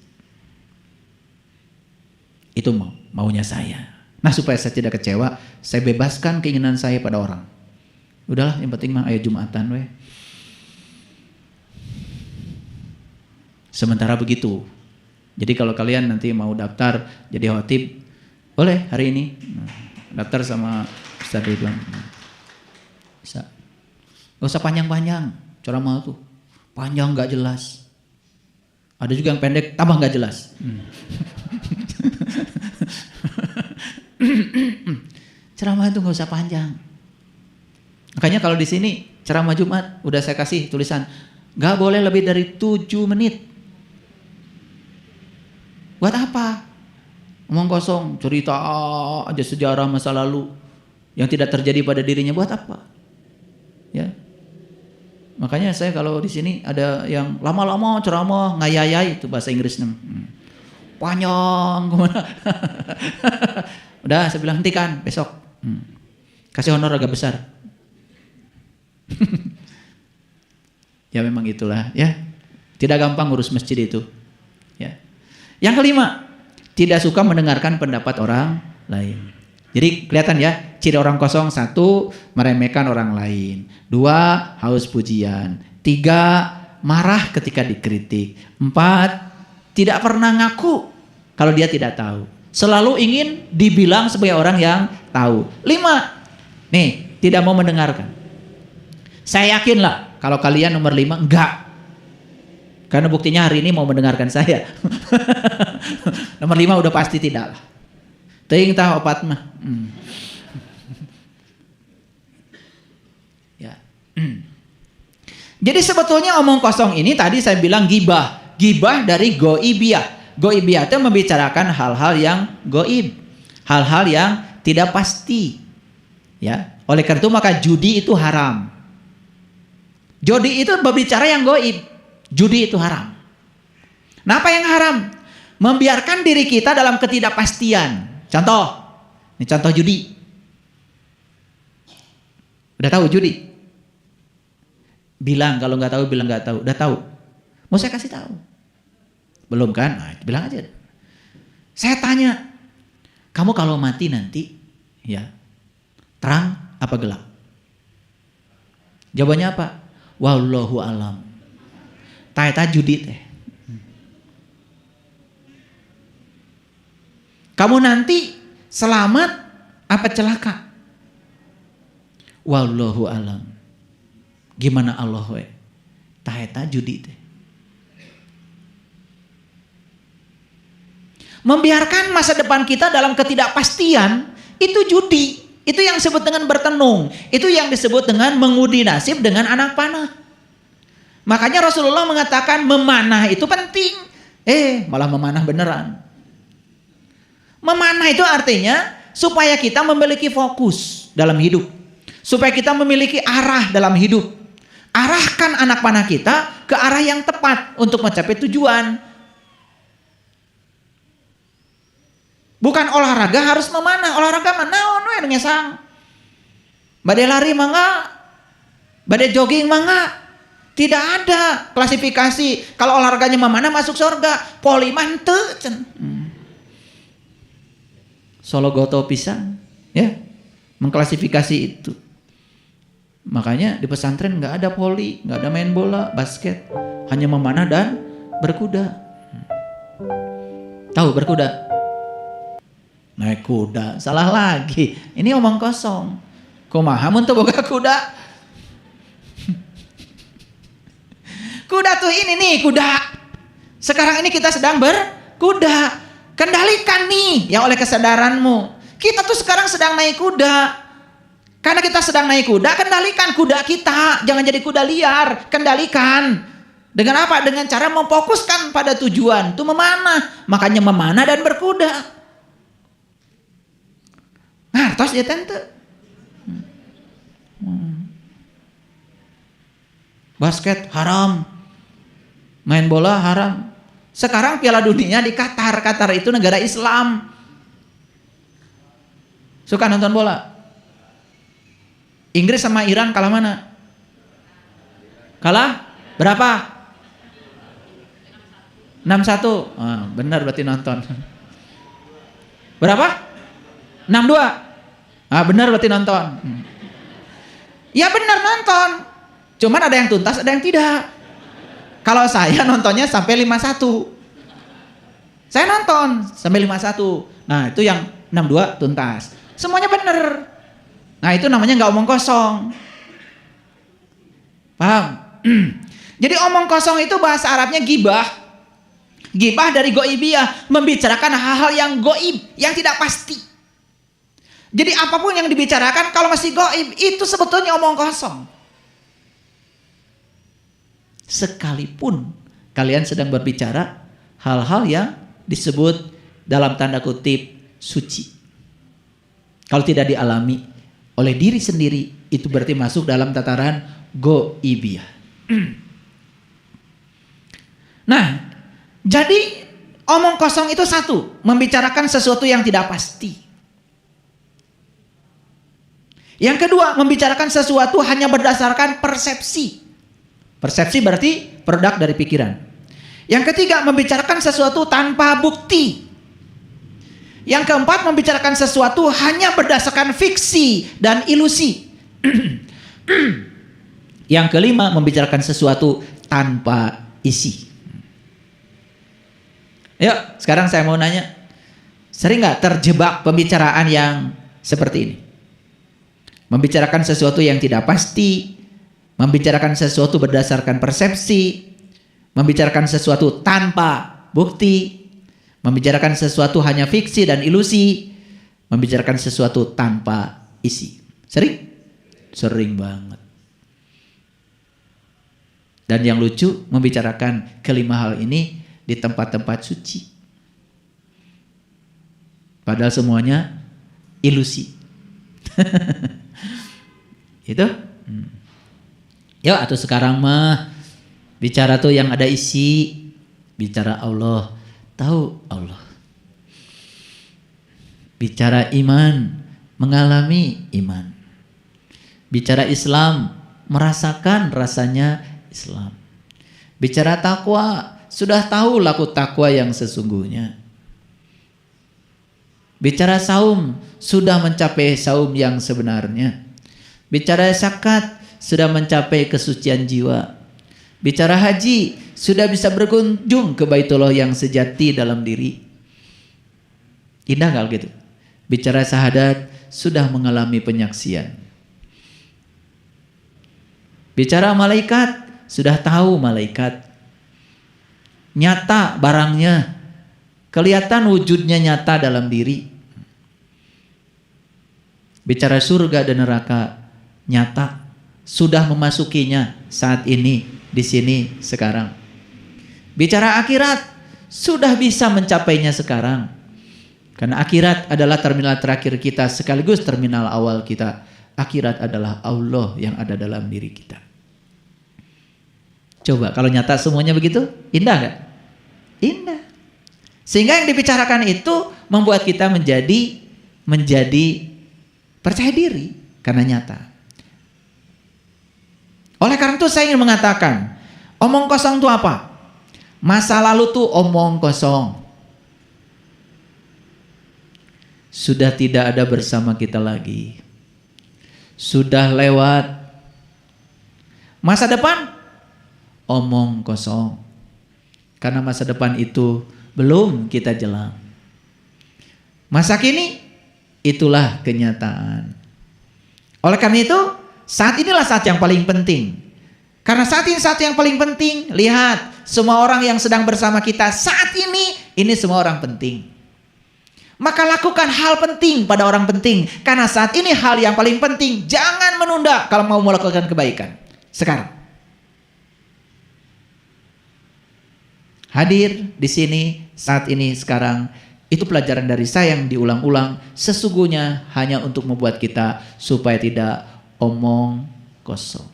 Itu maunya saya. Nah, supaya saya tidak kecewa, saya bebaskan keinginan saya pada orang. Udahlah, yang penting mah ayo Jumatan weh. Sementara begitu. Jadi kalau kalian nanti mau daftar jadi khotib, boleh hari ini. Daftar sama Ustaz Ridwan. Bisa. Gak usah panjang-panjang ceramah tuh. Panjang gak jelas. Ada juga yang pendek tambah gak jelas. Ceramah itu gak usah panjang. Makanya kalau di sini ceramah Jumat udah saya kasih tulisan gak boleh lebih dari 7 menit. Buat apa? Omong kosong, cerita aja sejarah masa lalu yang tidak terjadi pada dirinya, buat apa? Ya. Makanya saya kalau di sini ada yang lama-lama ceramah ngayayai, itu bahasa Inggrisnya. Panjang kemana? Udah saya bilang hentikan besok. Kasih honor agak besar. Ya memang itulah ya. Tidak gampang ngurus masjid itu. Ya. Yang kelima, tidak suka mendengarkan pendapat orang lain. Jadi kelihatan ya, ciri orang kosong: 1, meremehkan orang lain; 2, haus pujian; 3, marah ketika dikritik; 4, tidak pernah ngaku kalau dia tidak tahu; Selalu ingin dibilang sebagai orang yang tahu. 5, nih, tidak mau mendengarkan. Saya yakin lah kalau kalian nomor 5 enggak. Karena buktinya hari ini mau mendengarkan saya. Nomor 5 udah pasti tidak lah. Ting tahu opat mah. Ya. Jadi sebetulnya omong kosong ini tadi saya bilang gibah. Gibah dari goibiyah. Goibiyah itu membicarakan hal-hal yang goib. Hal-hal yang tidak pasti. Ya. Oleh karena itu maka judi itu haram. Judi itu berbicara yang goib. Judi itu haram. Nah, apa yang haram? Membiarkan diri kita dalam ketidakpastian. Contoh, ini contoh judi. Udah tahu judi? Bilang kalau nggak tahu, bilang nggak tahu. Udah tahu? Mau saya kasih tahu? Belum kan? Nah, bilang aja. Saya tanya, kamu kalau mati nanti, ya terang apa gelap? Jawabannya apa? Wallahu alam. Taeta judi teh. Kamu nanti selamat apa celaka? Wallahu alam. Gimana Allah we? Taeta judi teh. Membiarkan masa depan kita dalam ketidakpastian itu judi. Itu yang disebut dengan bertenung. Itu yang disebut dengan mengundi nasib dengan anak panah. Makanya Rasulullah mengatakan memanah itu penting. Malah memanah beneran. Memanah itu artinya supaya kita memiliki fokus dalam hidup. Supaya kita memiliki arah dalam hidup. Arahkan anak panah kita ke arah yang tepat untuk mencapai tujuan. Bukan olahraga harus memanah. Olahraga mana we ngesang. Bade lari mangga. Bade jogging mangga. Tidak ada klasifikasi. Kalau olahraganya memanah masuk surga. Poli mante. Solo goto pisang. Ya. Mengklasifikasi itu. Makanya di pesantren gak ada poli. Gak ada main bola, basket. Hanya memanah dan berkuda. Tahu berkuda? Naik kuda. Salah lagi. Ini omong kosong. Kumaha mun teu boga kuda? Kuda tuh ini nih, kuda. Sekarang ini kita sedang berkuda. Kendalikan nih yang oleh kesadaranmu. Kita tuh sekarang sedang naik kuda. Karena kita sedang naik kuda, kendalikan kuda kita. Jangan jadi kuda liar, kendalikan. Dengan apa? Dengan cara memfokuskan pada tujuan. Itu memanah. Makanya memanah dan berkuda. Ngartos ya tante. Basket haram. Main bola haram. Sekarang Piala Dunia di Qatar. Qatar itu negara Islam. Suka nonton bola? Inggris sama Iran kalah mana? Kalah? Berapa? 6-1. Benar berarti nonton. Berapa? 6-2. Benar berarti nonton. Ya benar nonton. Cuman ada yang tuntas, ada yang tidak. Kalau saya nontonnya sampai 5-1. Saya nonton sampai 5-1. Nah itu yang 6-2 tuntas. Semuanya benar. Nah itu namanya gak omong kosong. Paham? Jadi omong kosong itu bahasa Arabnya gibah. Gibah dari goibiyah. Membicarakan hal-hal yang goib. Yang tidak pasti. Jadi apapun yang dibicarakan kalau masih goib. Itu sebetulnya omong kosong. Sekalipun kalian sedang berbicara hal-hal yang disebut dalam tanda kutip suci. Kalau tidak dialami oleh diri sendiri, itu berarti masuk dalam tataran goibiyah. Nah, jadi omong kosong itu satu, membicarakan sesuatu yang tidak pasti. Yang kedua, membicarakan sesuatu hanya berdasarkan persepsi. Persepsi berarti produk dari pikiran. Yang ketiga, membicarakan sesuatu tanpa bukti. Yang keempat, membicarakan sesuatu hanya berdasarkan fiksi dan ilusi. Yang kelima, membicarakan sesuatu tanpa isi. Yuk, sekarang saya mau nanya. Sering nggak terjebak pembicaraan yang seperti ini? Membicarakan sesuatu yang tidak pasti, membicarakan sesuatu berdasarkan persepsi, membicarakan sesuatu tanpa bukti, membicarakan sesuatu hanya fiksi dan ilusi, membicarakan sesuatu tanpa isi. Sering? Sering banget. Dan yang lucu, membicarakan kelima hal ini di tempat-tempat suci. Padahal semuanya ilusi. Itu. Ya, atau sekarang mah bicara tuh yang ada isi, bicara Allah, tahu Allah. Bicara iman, mengalami iman. Bicara Islam, merasakan rasanya Islam. Bicara takwa, sudah tahu laku takwa yang sesungguhnya. Bicara saum, sudah mencapai saum yang sebenarnya. Bicara zakat, sudah mencapai kesucian jiwa. Bicara haji, sudah bisa berkunjung ke Baitullah yang sejati dalam diri. Indah kalau gitu. Bicara syahadat, sudah mengalami penyaksian. Bicara malaikat, sudah tahu malaikat. Nyata barangnya, kelihatan wujudnya nyata dalam diri. Bicara surga dan neraka, nyata, sudah memasukinya saat ini, di sini, sekarang. Bicara akhirat, sudah bisa mencapainya sekarang. Karena akhirat adalah terminal terakhir kita, sekaligus terminal awal kita. Akhirat adalah Allah yang ada dalam diri kita. Coba kalau nyata semuanya begitu, indah gak? Indah. Sehingga yang dibicarakan itu membuat kita menjadi percaya diri karena nyata. Oleh karena itu saya ingin mengatakan, omong kosong itu apa? Masa lalu tuh omong kosong. Sudah tidak ada bersama kita lagi. Sudah lewat. Masa depan omong kosong. Karena masa depan itu belum kita jelang. Masa kini itulah kenyataan. Oleh karena itu, saat inilah saat yang paling penting. Karena saat ini saat yang paling penting. Lihat, semua orang yang sedang bersama kita saat ini semua orang penting. Maka lakukan hal penting pada orang penting. Karena saat ini hal yang paling penting. Jangan menunda kalau mau melakukan kebaikan. Sekarang. Hadir di sini saat ini sekarang. Itu pelajaran dari saya yang diulang-ulang. Sesungguhnya hanya untuk membuat kita supaya tidak omong kosong.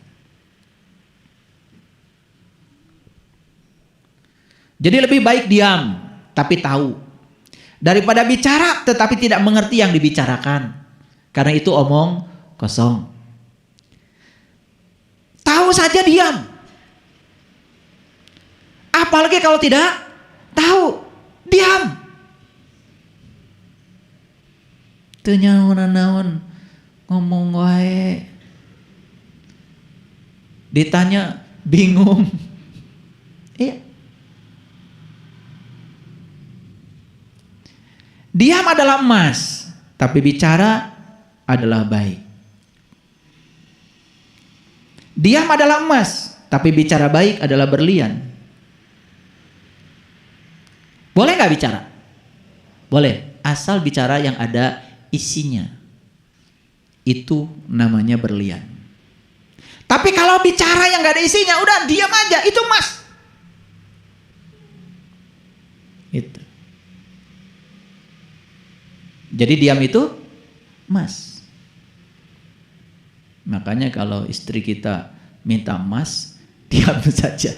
Jadi lebih baik diam tapi tahu. Daripada bicara tetapi tidak mengerti yang dibicarakan. Karena itu omong kosong. Tahu saja diam. Apalagi kalau tidak tahu, diam. Teu naon ngomong wae. Ditanya bingung. Iya. Diam adalah emas, tapi bicara adalah baik. Diam adalah emas, tapi bicara baik adalah berlian. Boleh nggak bicara? Boleh, asal bicara yang ada isinya. Itu namanya berlian. Tapi kalau bicara yang nggak ada isinya, udah diam aja, itu emas. Itu. Jadi diam itu emas. Makanya kalau istri kita minta emas, diam saja.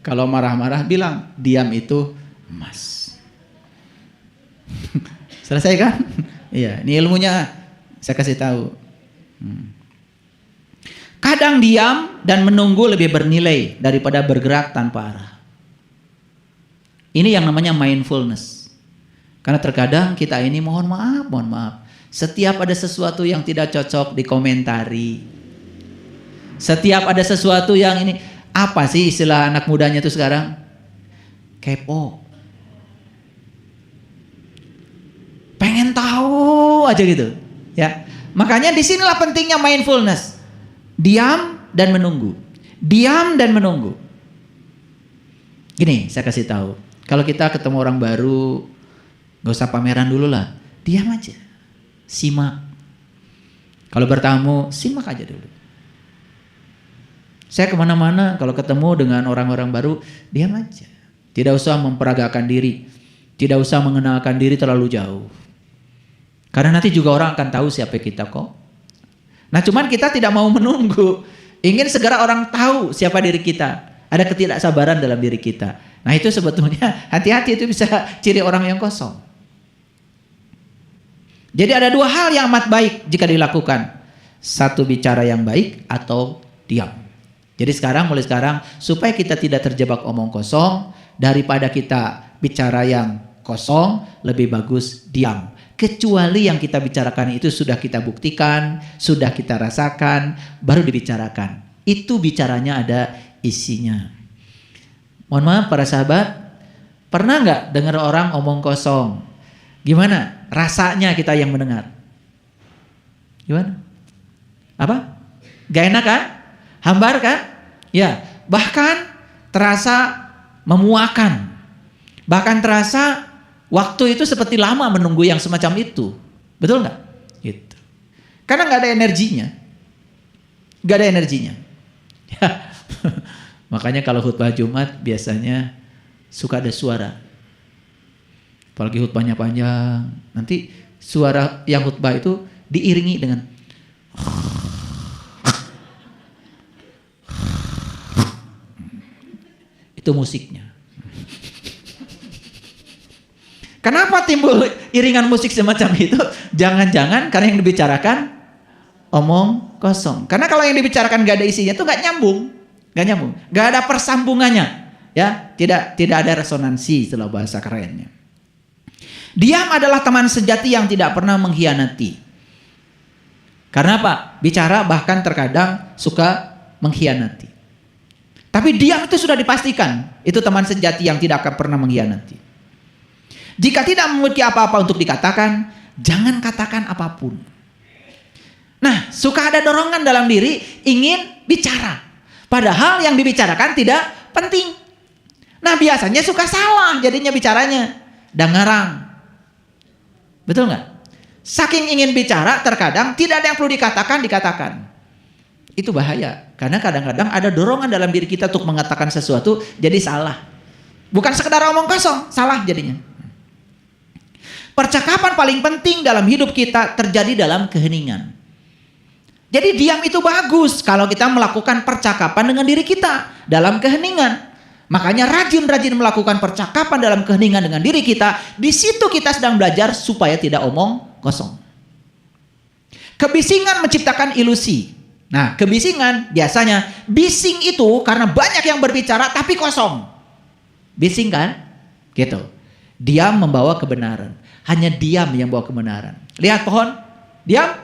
Kalau marah-marah bilang diam itu emas. Selesai kan? Iya, ini ilmunya saya kasih tahu. Kadang diam dan menunggu lebih bernilai daripada bergerak tanpa arah. Ini yang namanya mindfulness. Karena terkadang kita ini mohon maaf. Setiap ada sesuatu yang tidak cocok dikomentari. Setiap ada sesuatu yang ini, apa sih istilah anak mudanya itu sekarang? kepo. Pengen tahu aja gitu, ya. Makanya disinilah pentingnya mindfulness. Diam dan menunggu. Diam dan menunggu. Gini, saya kasih tahu. Kalau kita ketemu orang baru, gak usah pameran dulu lah. Diam aja. Simak. Kalau bertamu, simak aja dulu. Saya kemana-mana kalau ketemu dengan orang-orang baru, diam aja. Tidak usah memperagakan diri. Tidak usah mengenalkan diri terlalu jauh. Karena nanti juga orang akan tahu siapa kita kok. Nah cuman kita tidak mau menunggu. Ingin segera orang tahu siapa diri kita. Ada ketidaksabaran dalam diri kita. Nah itu sebetulnya hati-hati, itu bisa ciri orang yang kosong. Jadi ada dua hal yang amat baik jika dilakukan. Satu, bicara yang baik atau diam. Jadi mulai sekarang supaya kita tidak terjebak omong kosong, daripada kita bicara yang kosong, lebih bagus diam. Kecuali yang kita bicarakan itu sudah kita buktikan, sudah kita rasakan, baru dibicarakan. Itu bicaranya ada isinya. Mohon maaf para sahabat, pernah nggak dengar orang omong kosong? Gimana rasanya kita yang mendengar? Gimana? Apa? Gak enak kan? Hambar kan? Ya, bahkan terasa memuakan. Bahkan terasa waktu itu seperti lama menunggu yang semacam itu. Betul nggak? Gitu. Karena nggak ada energinya. Nggak ada energinya. Ya. Makanya kalau khutbah Jumat biasanya suka ada suara. Apalagi khutbahnya panjang. Nanti suara yang khutbah itu diiringi dengan itu musiknya. Kenapa timbul iringan musik semacam itu? Jangan-jangan karena yang dibicarakan omong kosong. Karena kalau yang dibicarakan gak ada isinya itu gak nyambung. Gak ada persambungannya. Ya, tidak ada resonansi, itulah bahasa kerennya. Diam adalah teman sejati yang tidak pernah mengkhianati. Karena apa? Bicara bahkan terkadang suka mengkhianati. Tapi diam itu sudah dipastikan. Itu teman sejati yang tidak akan pernah mengkhianati. Jika tidak memiliki apa-apa untuk dikatakan, jangan katakan apapun. Nah, suka ada dorongan dalam diri ingin bicara. Padahal yang dibicarakan tidak penting. Nah, biasanya suka salah jadinya bicaranya. Dan ngarang. Betul nggak? Saking ingin bicara, terkadang tidak ada yang perlu dikatakan. Itu bahaya. Karena kadang-kadang ada dorongan dalam diri kita untuk mengatakan sesuatu, jadi salah. Bukan sekedar omong kosong, salah jadinya. Percakapan paling penting dalam hidup kita terjadi dalam keheningan. Jadi diam itu bagus kalau kita melakukan percakapan dengan diri kita dalam keheningan. Makanya rajin-rajin melakukan percakapan dalam keheningan dengan diri kita. Di situ kita sedang belajar supaya tidak omong kosong. Kebisingan menciptakan ilusi. Nah, kebisingan biasanya bising itu karena banyak yang berbicara tapi kosong. Bising kan? Gitu. Diam membawa kebenaran. Hanya diam yang membawa kebenaran. Lihat pohon, diam.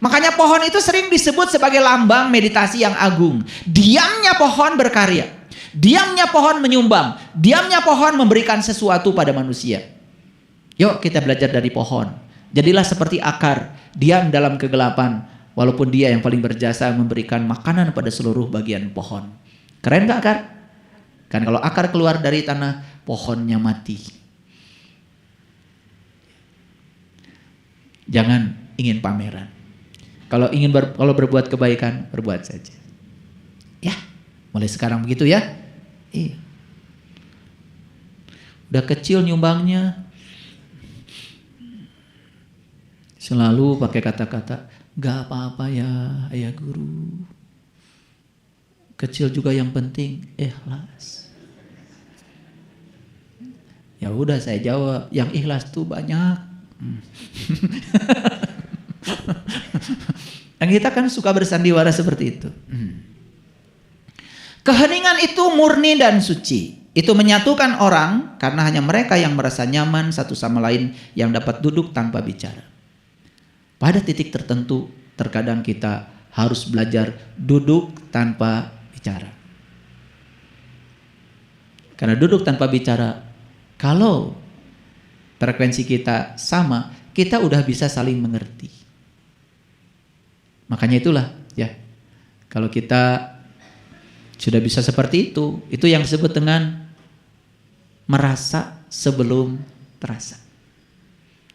Makanya pohon itu sering disebut sebagai lambang meditasi yang agung. Diamnya pohon berkarya. Diamnya pohon menyumbang. Diamnya pohon memberikan sesuatu pada manusia. Yuk kita belajar dari pohon. Jadilah seperti akar. Diam dalam kegelapan. Walaupun dia yang paling berjasa memberikan makanan pada seluruh bagian pohon. Keren gak akar? Kan kalau akar keluar dari tanah, pohonnya mati. Jangan ingin pameran. Kalau berbuat kebaikan, berbuat saja. Ya, mulai sekarang begitu ya. Iya. Udah kecil nyumbangnya. Selalu pakai kata-kata, gak apa-apa ya ayah guru. Kecil juga yang penting, ikhlas. Ya udah saya jawab, yang ikhlas tuh banyak. Dan kita kan suka bersandiwara seperti itu. Keheningan itu murni dan suci. Itu menyatukan orang karena hanya mereka yang merasa nyaman satu sama lain yang dapat duduk tanpa bicara. Pada titik tertentu terkadang kita harus belajar duduk tanpa bicara. Karena duduk tanpa bicara, kalau frekuensi kita sama, kita udah bisa saling mengerti. Makanya itulah ya, kalau kita sudah bisa seperti itu yang disebut dengan merasa sebelum terasa.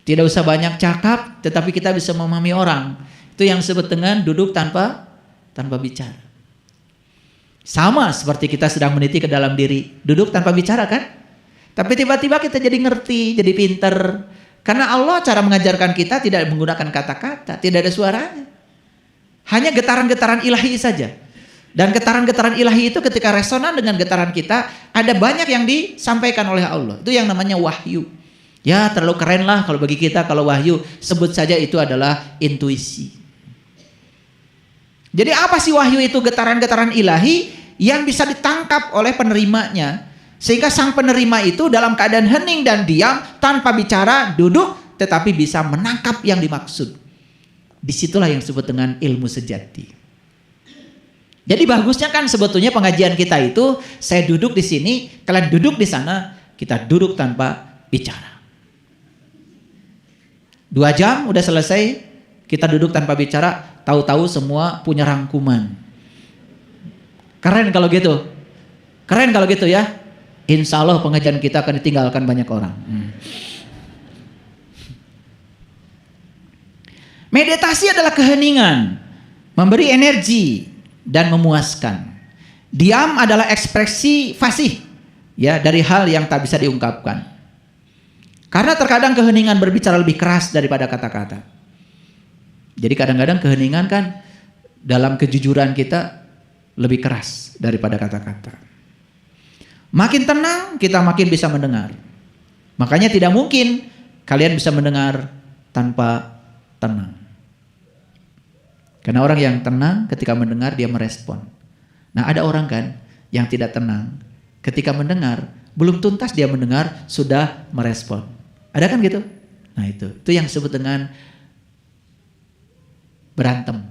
Tidak usah banyak cakap, tetapi kita bisa memahami orang. Itu yang disebut dengan duduk tanpa bicara. Sama seperti kita sedang meneliti ke dalam diri, duduk tanpa bicara kan? Tapi tiba-tiba kita jadi ngerti, jadi pinter. Karena Allah cara mengajarkan kita tidak menggunakan kata-kata, tidak ada suaranya. Hanya getaran-getaran ilahi saja. Dan getaran-getaran ilahi itu ketika resonan dengan getaran kita, ada banyak yang disampaikan oleh Allah. Itu yang namanya wahyu. Ya terlalu keren lah kalau bagi kita kalau wahyu, sebut saja itu adalah intuisi. Jadi apa sih wahyu itu? Getaran-getaran ilahi yang bisa ditangkap oleh penerimanya. Sehingga sang penerima itu dalam keadaan hening dan diam, tanpa bicara, duduk, tetapi bisa menangkap yang dimaksud. Disitulah yang disebut dengan ilmu sejati. Jadi bagusnya kan sebetulnya pengajian kita itu, saya duduk di sini, kalian duduk di sana, kita duduk tanpa bicara. 2 jam udah selesai, kita duduk tanpa bicara, tahu-tahu semua punya rangkuman. Keren kalau gitu. Keren kalau gitu ya. Insya Allah pengajian kita akan ditinggalkan banyak orang. Meditasi adalah keheningan, memberi energi dan memuaskan. Diam adalah ekspresi fasih ya dari hal yang tak bisa diungkapkan. Karena terkadang keheningan berbicara lebih keras daripada kata-kata. Jadi kadang-kadang keheningan kan dalam kejujuran kita lebih keras daripada kata-kata. Makin tenang kita makin bisa mendengar. Makanya tidak mungkin kalian bisa mendengar tanpa tenang. Karena orang yang tenang ketika mendengar dia merespon. Nah ada orang kan yang tidak tenang ketika mendengar, belum tuntas dia mendengar sudah merespon. Ada kan gitu? Nah itu yang disebut dengan berantem.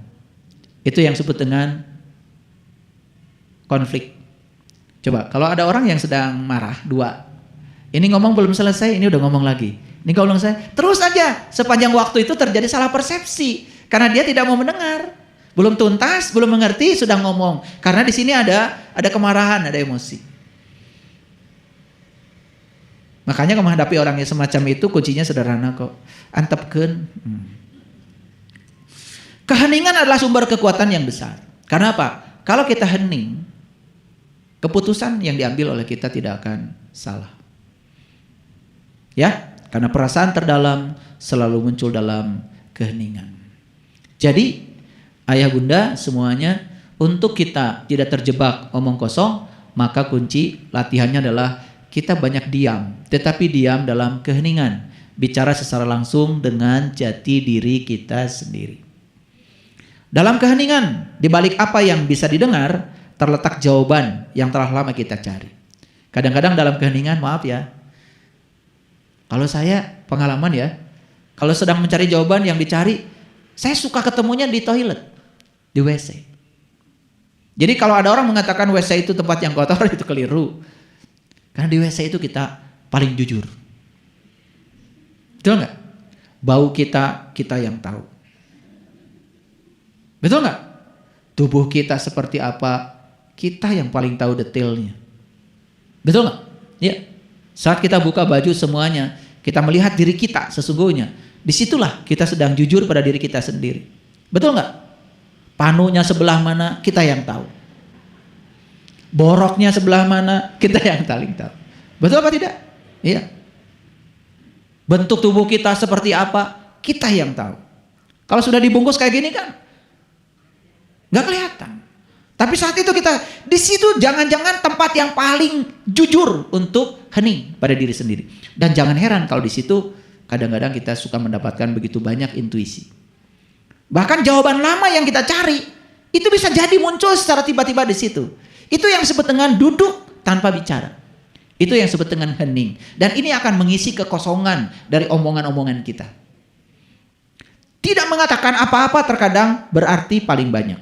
Itu yang disebut dengan konflik. Coba kalau ada orang yang sedang marah, 2. Ini ngomong belum selesai, ini udah ngomong lagi. Ini ngomong selesai, terus aja sepanjang waktu itu terjadi salah persepsi. Karena dia tidak mau mendengar. Belum tuntas, belum mengerti, sudah ngomong. Karena di sini ada kemarahan, ada emosi. Makanya menghadapi orang yang semacam itu kuncinya sederhana kok. Antepkeun. Keheningan adalah sumber kekuatan yang besar. Karena apa? Kalau kita hening, keputusan yang diambil oleh kita tidak akan salah. Ya, karena perasaan terdalam selalu muncul dalam keheningan. Jadi, ayah bunda semuanya, untuk kita tidak terjebak omong kosong, maka kunci latihannya adalah kita banyak diam, tetapi diam dalam keheningan. Bicara secara langsung dengan jati diri kita sendiri. Dalam keheningan, di balik apa yang bisa didengar, terletak jawaban yang telah lama kita cari. Kadang-kadang dalam keheningan, maaf ya, kalau saya pengalaman ya, kalau sedang mencari jawaban yang dicari, saya suka ketemunya di toilet, di WC. Jadi kalau ada orang mengatakan WC itu tempat yang kotor, itu keliru. Karena di WC itu kita paling jujur. Betul nggak? Bau kita yang tahu. Betul nggak? Tubuh kita seperti apa, kita yang paling tahu detailnya. Betul nggak? Ya. Saat kita buka baju semuanya, kita melihat diri kita sesungguhnya. Disitulah kita sedang jujur pada diri kita sendiri. Betul nggak? Panunya sebelah mana, kita yang tahu. Boroknya sebelah mana, kita yang paling tahu. Betul apa tidak? Iya. Bentuk tubuh kita seperti apa, kita yang tahu. Kalau sudah dibungkus kayak gini kan nggak kelihatan. Tapi saat itu kita di situ jangan-jangan tempat yang paling jujur untuk hening pada diri sendiri. Dan jangan heran kalau di situ kadang-kadang kita suka mendapatkan begitu banyak intuisi. Bahkan jawaban lama yang kita cari itu bisa jadi muncul secara tiba-tiba di situ. Itu yang disebut dengan duduk tanpa bicara. Itu yang disebut dengan hening. Dan ini akan mengisi kekosongan dari omongan-omongan kita. Tidak mengatakan apa-apa terkadang berarti paling banyak.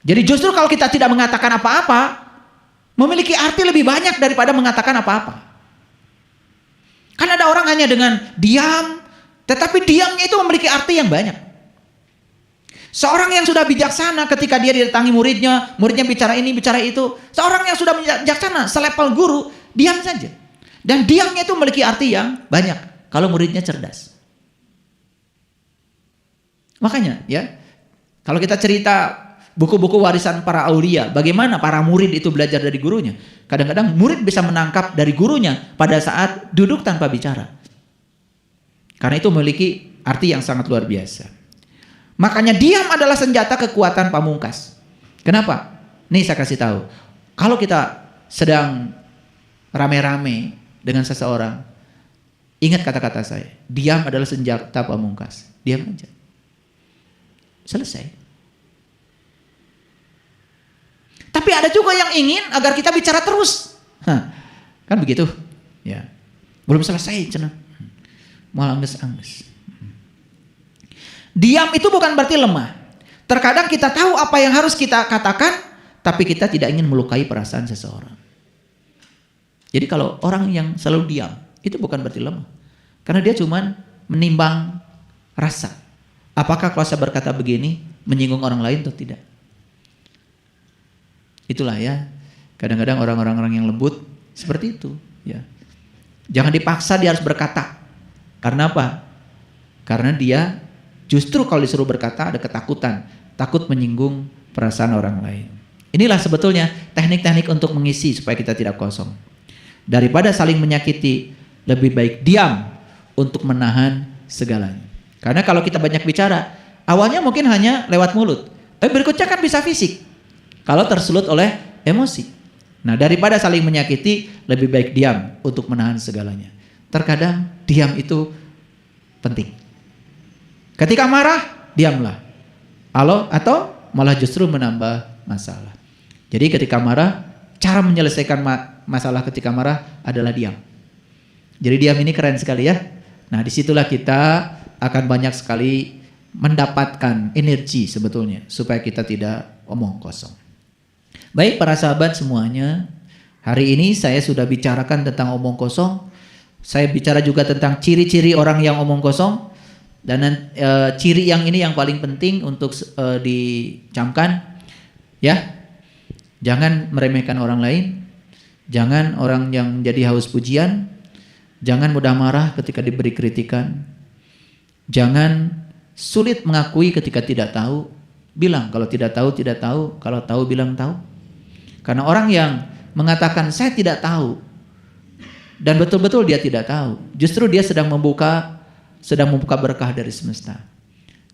Jadi justru kalau kita tidak mengatakan apa-apa, memiliki arti lebih banyak daripada mengatakan apa-apa. Kan ada orang hanya dengan diam, tetapi diamnya itu memiliki arti yang banyak. Seorang yang sudah bijaksana ketika dia didatangi muridnya bicara ini, bicara itu. Seorang yang sudah bijaksana, selevel guru, diam saja. Dan diamnya itu memiliki arti yang banyak kalau muridnya cerdas. Makanya ya, kalau kita cerita buku-buku warisan para aulia, bagaimana para murid itu belajar dari gurunya. Kadang-kadang murid bisa menangkap dari gurunya pada saat duduk tanpa bicara. Karena itu memiliki arti yang sangat luar biasa. Makanya diam adalah senjata kekuatan pamungkas. Kenapa? Nih saya kasih tahu. Kalau kita sedang rame-rame dengan seseorang, ingat kata-kata saya. Diam adalah senjata pamungkas. Diam aja. Selesai. Tapi ada juga yang ingin agar kita bicara terus. Kan begitu? Ya. Belum selesai, cenah. Malah angges-angges. Diam itu bukan berarti lemah. Terkadang kita tahu apa yang harus kita katakan, tapi kita tidak ingin melukai perasaan seseorang. Jadi kalau orang yang selalu diam, itu bukan berarti lemah. Karena dia cuma menimbang rasa. Apakah kalau saya berkata begini, menyinggung orang lain atau tidak? Itulah ya, kadang-kadang orang-orang yang lembut seperti itu. Ya. Jangan dipaksa dia harus berkata. Karena apa? Karena dia justru kalau disuruh berkata ada ketakutan, takut menyinggung perasaan orang lain. Inilah sebetulnya teknik-teknik untuk mengisi supaya kita tidak kosong. Daripada saling menyakiti, lebih baik diam untuk menahan segalanya. Karena kalau kita banyak bicara, awalnya mungkin hanya lewat mulut, tapi berikutnya kan bisa fisik. Kalau tersulut oleh emosi. Nah, daripada saling menyakiti, lebih baik diam untuk menahan segalanya. Terkadang diam itu penting. Ketika marah, diamlah. Atau malah justru menambah masalah. Jadi ketika marah, cara menyelesaikan masalah ketika marah adalah diam. Jadi diam ini keren sekali ya. Nah, disitulah kita akan banyak sekali mendapatkan energi sebetulnya supaya kita tidak omong kosong. Baik para sahabat semuanya, hari ini saya sudah bicarakan tentang omong kosong. Saya bicara juga tentang ciri-ciri orang yang omong kosong. Dan ciri yang ini yang paling penting untuk dicamkan, ya, jangan meremehkan orang lain, jangan orang yang menjadi haus pujian, jangan mudah marah ketika diberi kritikan, jangan sulit mengakui ketika tidak tahu, bilang kalau tidak tahu, kalau tahu bilang tahu. Karena orang yang mengatakan saya tidak tahu dan betul-betul dia tidak tahu, justru dia sedang membuka berkah dari semesta.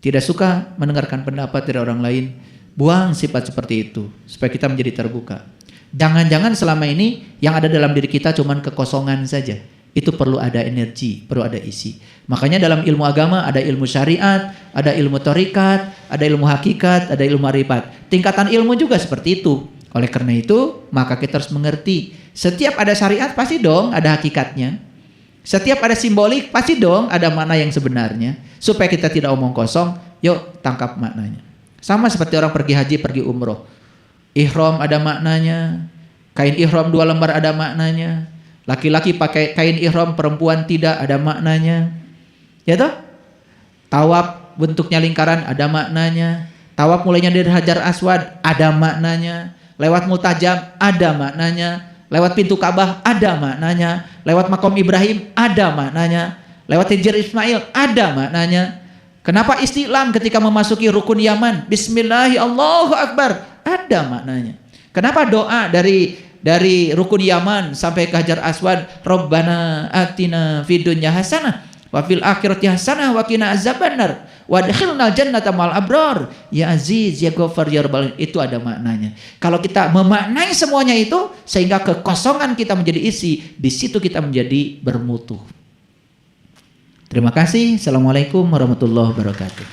Tidak suka mendengarkan pendapat dari orang lain, buang sifat seperti itu supaya kita menjadi terbuka. Jangan-jangan selama ini yang ada dalam diri kita cuman kekosongan saja. Itu perlu ada energi, perlu ada isi. Makanya dalam ilmu agama ada ilmu syariat, ada ilmu tharikat, ada ilmu hakikat, ada ilmu ma'rifat. Tingkatan ilmu juga seperti itu. Oleh karena itu, maka kita harus mengerti, setiap ada syariat pasti dong ada hakikatnya. Setiap ada simbolik pasti dong ada makna yang sebenarnya. Supaya kita tidak omong kosong, yuk tangkap maknanya. Sama seperti orang pergi haji, pergi umroh. Ihram ada maknanya, kain ihram 2 lembar ada maknanya. Laki-laki pakai kain ihram, perempuan tidak, ada maknanya. Ya toh? Tawaf bentuknya lingkaran ada maknanya. Tawaf mulainya dari Hajar Aswad ada maknanya. Lewat multajam ada maknanya. Lewat pintu Ka'bah ada maknanya. Lewat makom Ibrahim ada maknanya. Lewat Hijr Ismail ada maknanya. Kenapa istilam ketika memasuki rukun Yaman? Bismillahi Allahu Akbar. Ada maknanya. Kenapa doa dari rukun Yaman sampai ke Hajar Aswad, Rabbana atina fid dunya hasanah wa fil akhirati hasanah wa qina azabannar wa adkhilnal jannata ma'al abrar. Ya Aziz, ya Ghafar, ya Rabbal, itu ada maknanya. Kalau kita memaknai semuanya itu sehingga kekosongan kita menjadi isi, di situ kita menjadi bermutu. Terima kasih. Assalamualaikum warahmatullahi wabarakatuh.